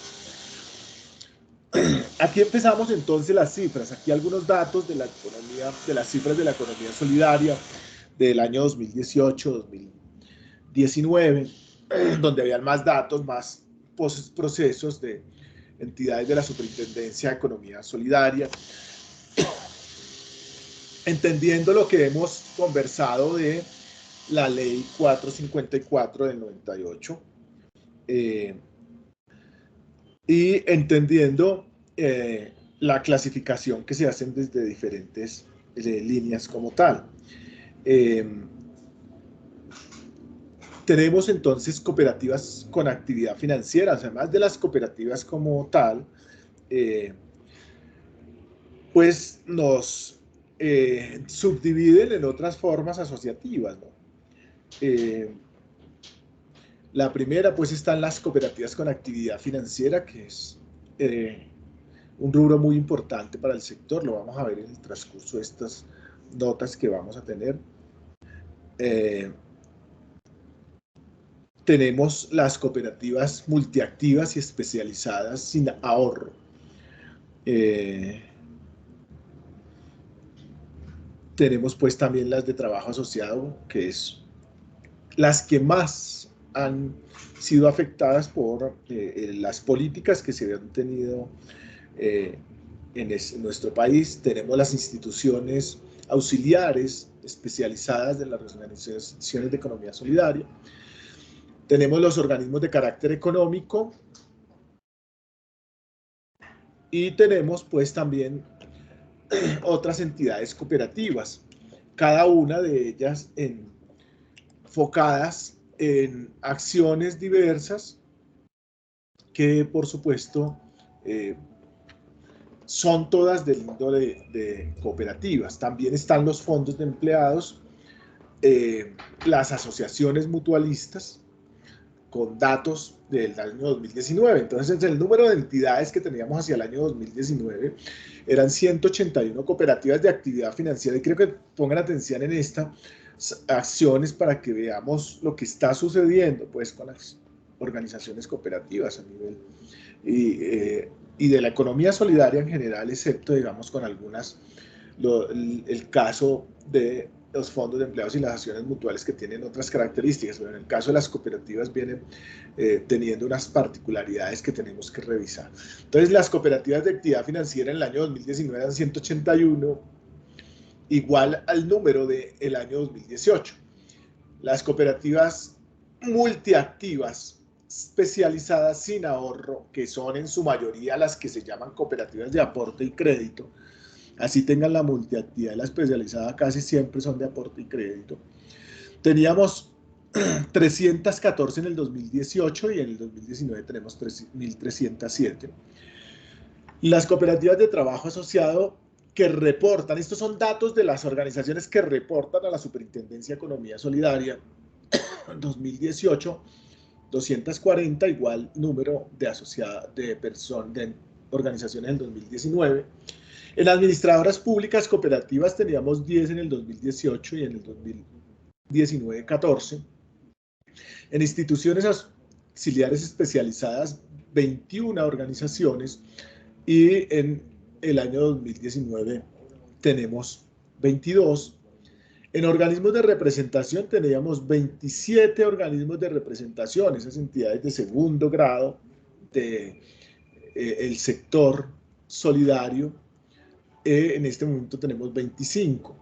Aquí empezamos entonces las cifras. Aquí algunos datos de la economía, de las cifras de la economía solidaria del año 2018-2019, donde habían más datos, más procesos de entidades de la Superintendencia de Economía Solidaria, entendiendo lo que hemos conversado de la Ley 454 del 98, y entendiendo la clasificación que se hacen desde diferentes líneas como tal. Tenemos entonces cooperativas con actividad financiera, además de las cooperativas como tal, pues nos subdividen en otras formas asociativas, ¿no? La primera, pues, están las cooperativas con actividad financiera, que es un rubro muy importante para el sector. Lo vamos a ver en el transcurso de estas notas que vamos a tener. Tenemos las cooperativas multiactivas y especializadas sin ahorro. Tenemos pues también las de trabajo asociado, que es las que más han sido afectadas por las políticas que se han tenido en nuestro país. Tenemos las instituciones auxiliares especializadas de las organizaciones de economía solidaria. Tenemos los organismos de carácter económico y tenemos pues también otras entidades cooperativas, cada una de ellas enfocadas en acciones diversas que por supuesto son todas del índole de cooperativas. También están los fondos de empleados, las asociaciones mutualistas, con datos del año 2019. Entonces, el número de entidades que teníamos hacia el año 2019 eran 181 cooperativas de actividad financiera, y creo que pongan atención en estas acciones para que veamos lo que está sucediendo pues con las organizaciones cooperativas a nivel y de la economía solidaria en general, excepto digamos con algunas, el caso de los fondos de empleados y las acciones mutuales, que tienen otras características, pero en el caso de las cooperativas vienen teniendo unas particularidades que tenemos que revisar. Entonces, las cooperativas de actividad financiera en el año 2019 eran 181, igual al número del año 2018. Las cooperativas multiactivas especializadas sin ahorro, que son en su mayoría las que se llaman cooperativas de aporte y crédito, así tengan la multiactividad y la especializada, casi siempre son de aporte y crédito. Teníamos 314 en el 2018 y en el 2019 tenemos 1.307. Las cooperativas de trabajo asociado que reportan, estos son datos de las organizaciones que reportan a la Superintendencia de Economía Solidaria, en 2018, 240, igual número de asociadas, de organizaciones en 2019. En administradoras públicas cooperativas teníamos 10 en el 2018 y en el 2019 14. En instituciones auxiliares especializadas 21 organizaciones, y en el año 2019 tenemos 22. En organismos de representación teníamos 27 organismos de representación, esas entidades de segundo grado del sector solidario. En este momento tenemos 25.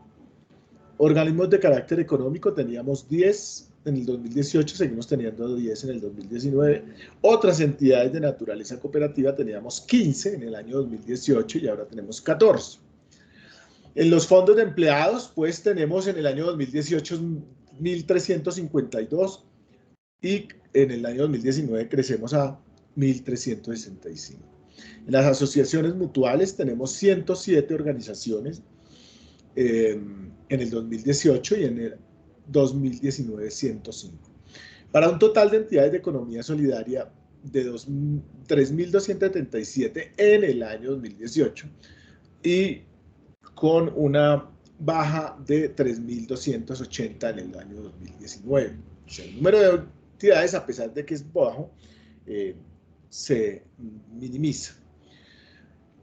Organismos de carácter económico teníamos 10 en el 2018, seguimos teniendo 10 en el 2019. Otras entidades de naturaleza cooperativa teníamos 15 en el año 2018 y ahora tenemos 14. En los fondos de empleados, pues tenemos en el año 2018 1.352 y en el año 2019 crecemos a 1.365. En las asociaciones mutuales tenemos 107 organizaciones en el 2018 y en el 2019 105. Para un total de entidades de economía solidaria de 3.277 en el año 2018 y con una baja de 3.280 en el año 2019. O sea, el número de entidades, a pesar de que es bajo, se minimiza.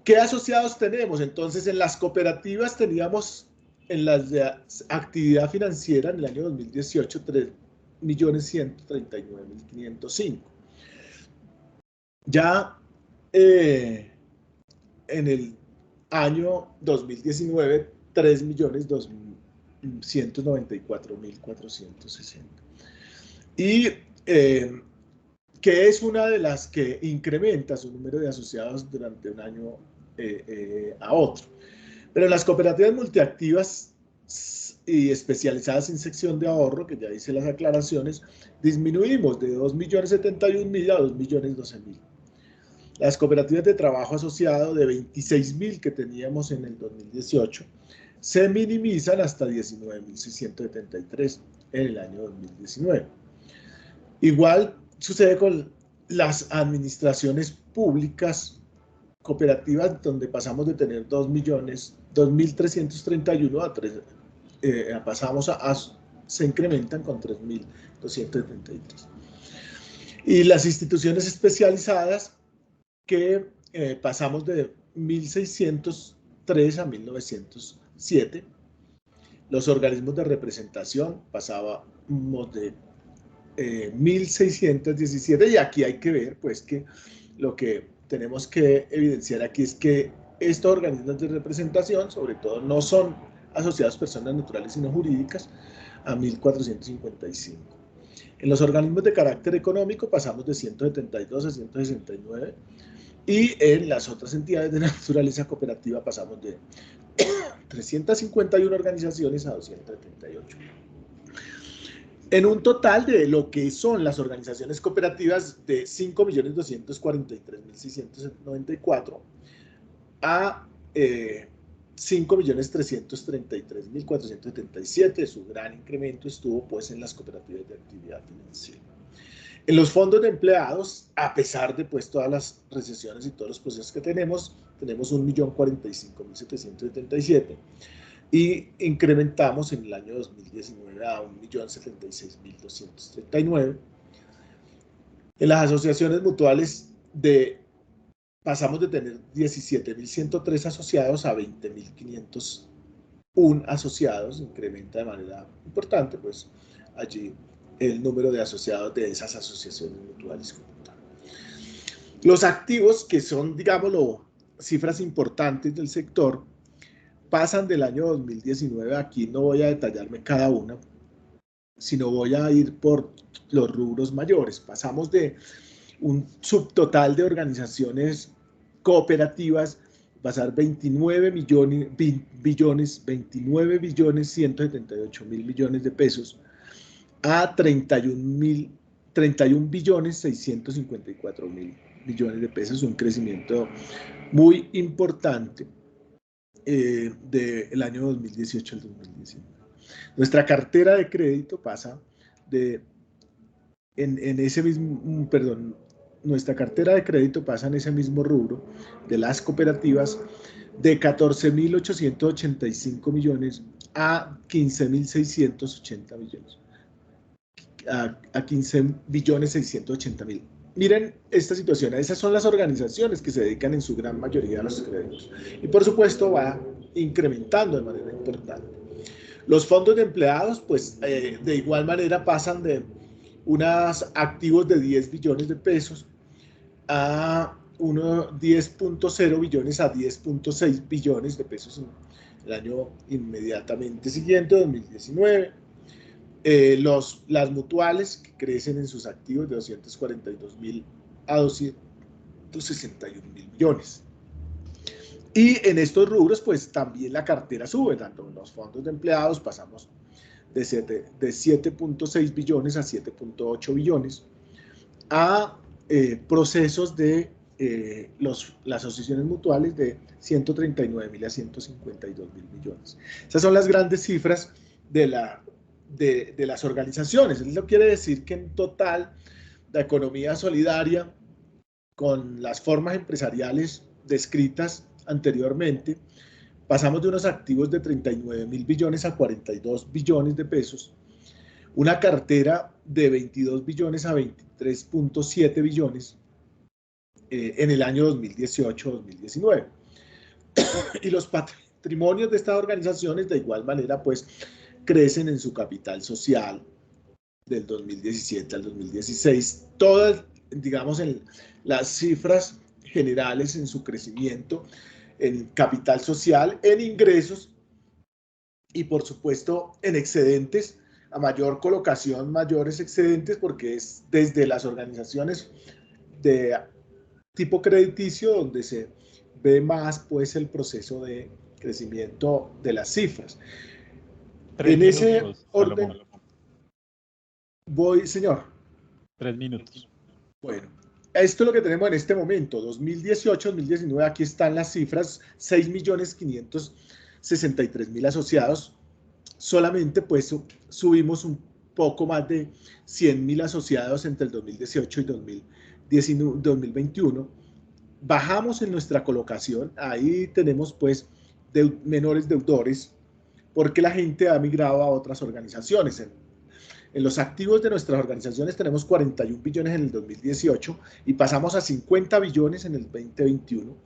¿Qué asociados tenemos? Entonces, en las cooperativas teníamos en las de actividad financiera en el año 2018 3.139.505. Ya en el año 2019, 3.294.460. Y que es una de las que incrementa su número de asociados durante un año a otro. Pero en las cooperativas multiactivas y especializadas en sección de ahorro, que ya hice las aclaraciones, disminuimos de 2.071.000 a 2.012.000. Las cooperativas de trabajo asociado de 26.000 que teníamos en el 2018 se minimizan hasta 19.673 en el año 2019. Igual sucede con las administraciones públicas cooperativas, donde pasamos de tener 2.331 a 3, se incrementan con 3.273. Y las instituciones especializadas, que pasamos de 1.603 a 1.907. Los organismos de representación pasábamos de 1.617, y aquí hay que ver pues que lo que tenemos que evidenciar aquí es que estos organismos de representación sobre todo no son asociados personas naturales sino jurídicas, a 1.455. En los organismos de carácter económico pasamos de 172 a 169, y en las otras entidades de naturaleza cooperativa pasamos de 351 organizaciones a 278. En un total de lo que son las organizaciones cooperativas de 5.243.694 a 5.333.477, su gran incremento estuvo pues en las cooperativas de actividad financiera. En los fondos de empleados, a pesar de pues todas las recesiones y todos los procesos que tenemos 1.045.777, y incrementamos en el año 2019 a 1.076.239. En las asociaciones mutuales pasamos de tener 17.103 asociados a 20.501 asociados, incrementa de manera importante, pues allí el número de asociados de esas asociaciones mutuales. Los activos, que son, digámoslo, cifras importantes del sector, pasan del año 2019, aquí no voy a detallarme cada una, sino voy a ir por los rubros mayores. Pasamos de un subtotal de organizaciones cooperativas, pasar 29.178.000 millones a 31.654.000 millones de pesos, un crecimiento muy importante del año 2018 al 2019. Nuestra cartera de crédito pasa nuestra cartera de crédito pasa en ese mismo rubro de las cooperativas de 14.885 millones a 15.680 millones, a 15.680.000. Miren esta situación, esas son las organizaciones que se dedican en su gran mayoría a los créditos. Y por supuesto va incrementando de manera importante. Los fondos de empleados, pues de igual manera pasan de unos activos de 10 billones de pesos a 10.0 billones a 10.6 billones de pesos en el año inmediatamente siguiente, 2019. Las mutuales, que crecen en sus activos de 242.000 a 261.000 millones. Y en estos rubros, pues también la cartera sube, tanto en los fondos de empleados pasamos de 7.6 billones a 7.8 billones, a procesos de las asociaciones mutuales de 139.000 a 152.000 millones. Esas son las grandes cifras de las organizaciones. Eso quiere decir que en total la economía solidaria, con las formas empresariales descritas anteriormente, pasamos de unos activos de 39.000 billones a 42 billones de pesos, una cartera de 22 billones a 23.7 billones en el año 2018-2019. Y los patrimonios de estas organizaciones de igual manera pues crecen en su capital social del 2017 al 2016. Todas, digamos, en las cifras generales en su crecimiento, en capital social, en ingresos y por supuesto en excedentes. A mayor colocación, mayores excedentes, porque es desde las organizaciones de tipo crediticio donde se ve más pues el proceso de crecimiento de las cifras. En ese orden, voy, señor. 3 minutos. Bueno, esto es lo que tenemos en este momento, 2018-2019, aquí están las cifras, 6.563.000 asociados, solamente pues subimos un poco más de 100.000 asociados entre el 2018 y 2021, bajamos en nuestra colocación, ahí tenemos pues menores deudores, porque la gente ha migrado a otras organizaciones. En los activos de nuestras organizaciones tenemos 41 billones en el 2018 y pasamos a 50 billones en el 2021.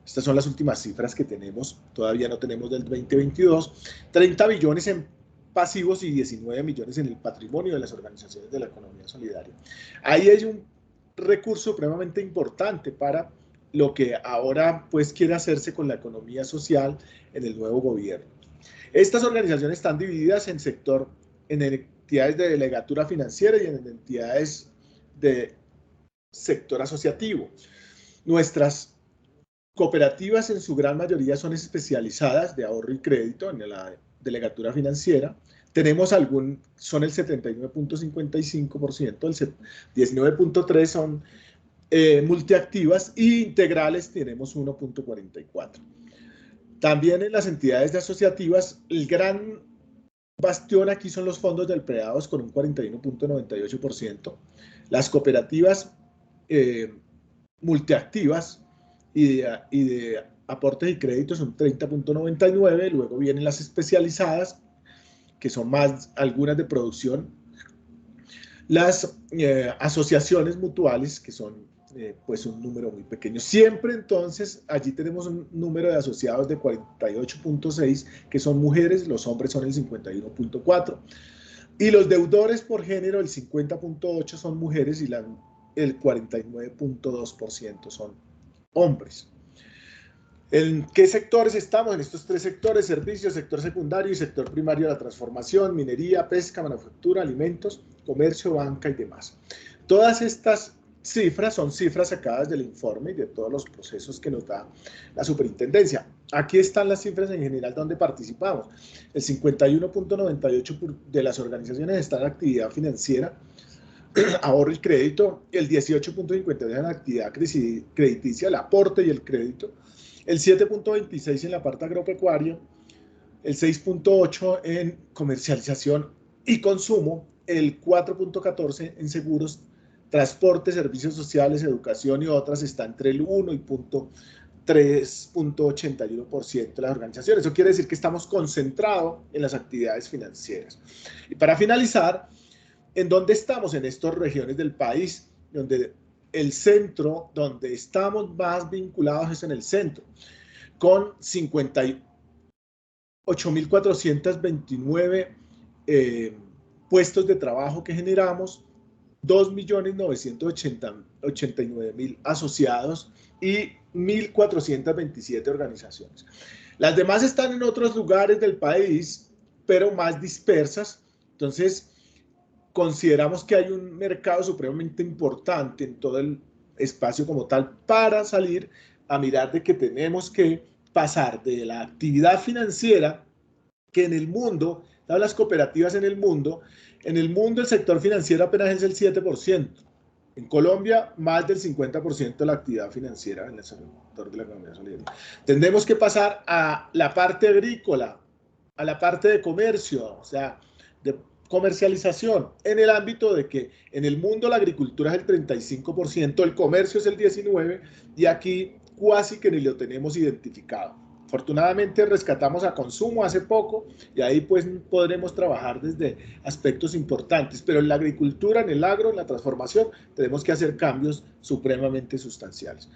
Estas son las últimas cifras que tenemos, todavía no tenemos del 2022. 30 billones en pasivos y 19 millones en el patrimonio de las organizaciones de la economía solidaria. Ahí hay un recurso supremamente importante para lo que ahora pues quiere hacerse con la economía social en el nuevo gobierno. Estas organizaciones están divididas en entidades de delegatura financiera y en entidades de sector asociativo. Nuestras cooperativas en su gran mayoría son especializadas de ahorro y crédito en la delegatura financiera. Tenemos son el 79.55%, el 19.3% son multiactivas y integrales tenemos 1.44%. También en las entidades asociativas, el gran bastión aquí son los fondos del Preados con un 41.98%, las cooperativas multiactivas y de aportes y créditos son 30.99%, luego vienen las especializadas, que son más algunas de producción, las asociaciones mutuales, que son pues un número muy pequeño. Siempre entonces allí tenemos un número de asociados de 48.6 que son mujeres, los hombres son el 51.4 y los deudores por género el 50.8 son mujeres y el 49.2% son hombres. ¿En qué sectores estamos? En estos tres sectores: servicios, sector secundario y sector primario de la transformación, minería, pesca, manufactura, alimentos, comercio, banca y demás. Todas estas cifras son cifras sacadas del informe y de todos los procesos que nos da la superintendencia. Aquí están las cifras en general donde participamos. El 51.98% de las organizaciones está en actividad financiera, ahorro y crédito, el 18.53% en actividad crediticia, el aporte y el crédito, el 7.26% en la parte agropecuaria, el 6.8% en comercialización y consumo, el 4.14% en seguros, transporte, servicios sociales, educación y otras está entre el 1 y 3.81% de las organizaciones. Eso quiere decir que estamos concentrados en las actividades financieras. Y para finalizar, ¿en dónde estamos? En estas regiones del país, donde el centro, donde estamos más vinculados es en el centro, con 58.429 puestos de trabajo que generamos, 2.989.000 asociados y 1.427 organizaciones. Las demás están en otros lugares del país, pero más dispersas. Entonces, consideramos que hay un mercado supremamente importante en todo el espacio como tal para salir a mirar de que tenemos que pasar de la actividad financiera, que en el mundo Las cooperativas en el mundo el sector financiero apenas es el 7%. En Colombia, más del 50% de la actividad financiera en el sector de la economía solidaria. Tendremos que pasar a la parte agrícola, a la parte de comercio, o sea, de comercialización, en el ámbito de que en el mundo la agricultura es el 35%, el comercio es el 19%, y aquí casi que ni lo tenemos identificado. Afortunadamente rescatamos a consumo hace poco y ahí pues podremos trabajar desde aspectos importantes, pero en la agricultura, en el agro, en la transformación, tenemos que hacer cambios supremamente sustanciales.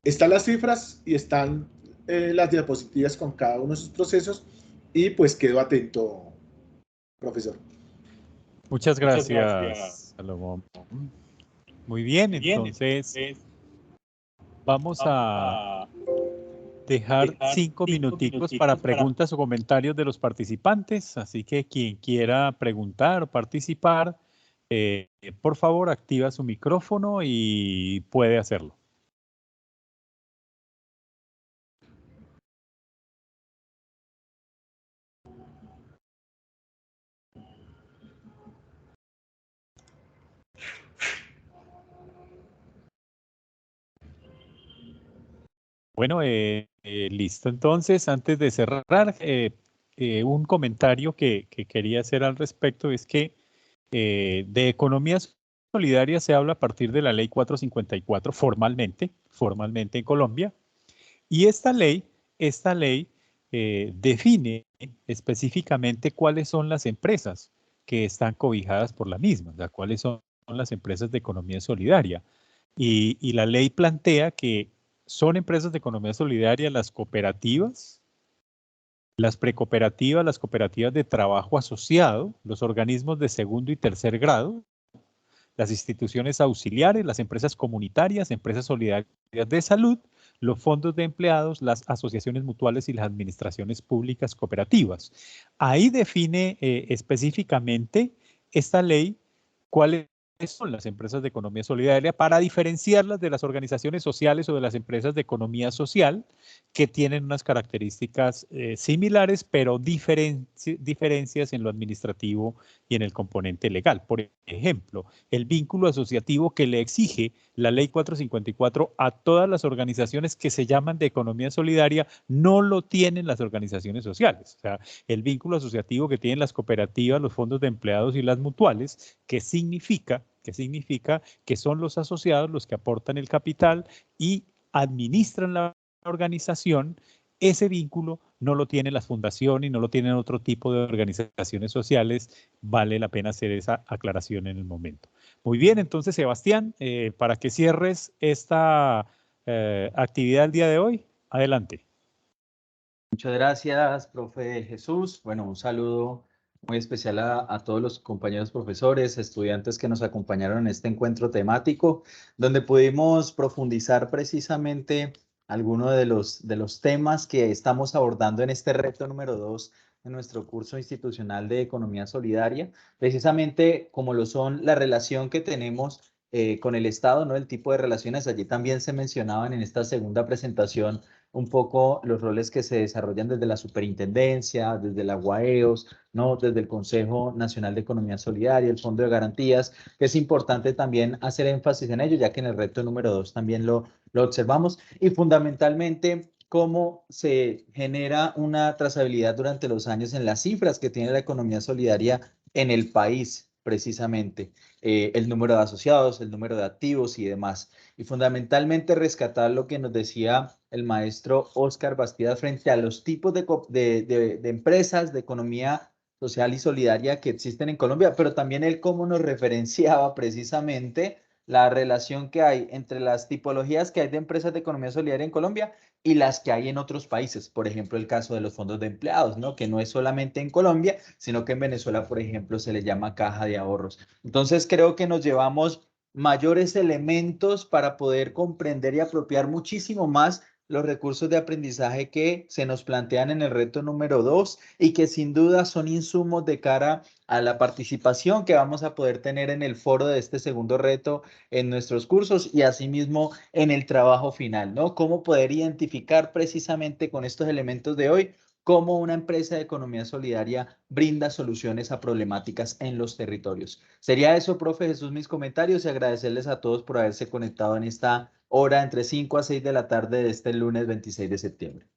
Están las cifras y están las diapositivas con cada uno de sus procesos y pues quedo atento, profesor. Muchas gracias, Salomón. Muy bien, entonces vamos a dejar 5 minuticos para preguntas o comentarios de los participantes, así que quien quiera preguntar o participar, por favor activa su micrófono y puede hacerlo. Bueno, listo. Entonces, antes de cerrar, un comentario que quería hacer al respecto es que de economía solidaria se habla a partir de la ley 454 formalmente en Colombia. Y esta ley define específicamente cuáles son las empresas que están cobijadas por la misma, o sea, cuáles son las empresas de economía solidaria. Y la ley plantea que son empresas de economía solidaria las cooperativas, las precooperativas, las cooperativas de trabajo asociado, los organismos de segundo y tercer grado, las instituciones auxiliares, las empresas comunitarias, empresas solidarias de salud, los fondos de empleados, las asociaciones mutuales y las administraciones públicas cooperativas. Ahí define específicamente esta ley cuáles son las empresas de economía solidaria para diferenciarlas de las organizaciones sociales o de las empresas de economía social que tienen unas características similares, pero diferencias en lo administrativo y en el componente legal. Por ejemplo, el vínculo asociativo que le exige la ley 454 a todas las organizaciones que se llaman de economía solidaria no lo tienen las organizaciones sociales. O sea, el vínculo asociativo que tienen las cooperativas, los fondos de empleados y las mutuales, que significa que son los asociados los que aportan el capital y administran la organización. Ese vínculo no lo tienen las fundaciones y no lo tienen otro tipo de organizaciones sociales. Vale la pena hacer esa aclaración en el momento. Muy bien, entonces, Sebastián, para que cierres esta actividad del día de hoy, adelante. Muchas gracias, profe Jesús. Bueno, un saludo muy especial a todos los compañeros profesores, estudiantes que nos acompañaron en este encuentro temático, donde pudimos profundizar precisamente algunos de los temas que estamos abordando en este reto número 2 de nuestro curso institucional de Economía Solidaria, precisamente como lo son la relación que tenemos con el Estado, ¿no? El tipo de relaciones. Allí también se mencionaban en esta segunda presentación un poco los roles que se desarrollan desde la superintendencia, desde la UAEOS, ¿no? Desde el Consejo Nacional de Economía Solidaria, el Fondo de Garantías, que es importante también hacer énfasis en ello, ya que en el reto número 2 también lo observamos, y fundamentalmente cómo se genera una trazabilidad durante los años en las cifras que tiene la economía solidaria en el país, precisamente, el número de asociados, el número de activos y demás. Y fundamentalmente rescatar lo que nos decía el maestro Óscar Bastidas frente a los tipos de empresas de economía social y solidaria que existen en Colombia, pero también él cómo nos referenciaba precisamente la relación que hay entre las tipologías que hay de empresas de economía solidaria en Colombia y las que hay en otros países. Por ejemplo, el caso de los fondos de empleados, ¿no? Que no es solamente en Colombia, sino que en Venezuela, por ejemplo, se le llama caja de ahorros. Entonces, creo que nos llevamos mayores elementos para poder comprender y apropiar muchísimo más los recursos de aprendizaje que se nos plantean en el reto número 2 y que sin duda son insumos de cara a la participación que vamos a poder tener en el foro de este segundo reto en nuestros cursos y asimismo en el trabajo final, ¿no? Cómo poder identificar precisamente con estos elementos de hoy cómo una empresa de economía solidaria brinda soluciones a problemáticas en los territorios. Sería eso, profe Jesús, mis comentarios, y agradecerles a todos por haberse conectado en esta hora entre 5 a 6 de la tarde de este lunes 26 de septiembre.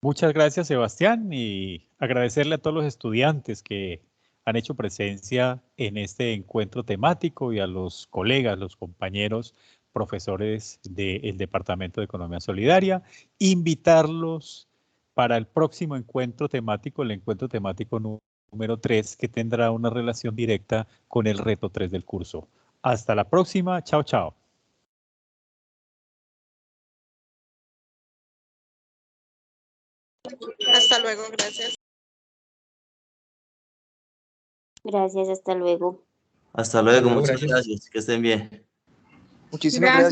Muchas gracias, Sebastián, y agradecerle a todos los estudiantes que han hecho presencia en este encuentro temático y a los colegas, los compañeros, profesores del Departamento de Economía Solidaria. Invitarlos para el próximo encuentro temático, el encuentro temático número 3, que tendrá una relación directa con el reto 3 del curso. Hasta la próxima. Chao, chao. Hasta luego, gracias. Gracias, hasta luego. Hasta luego, Hasta luego, muchas gracias. gracias, que estén bien. Muchísimas gracias.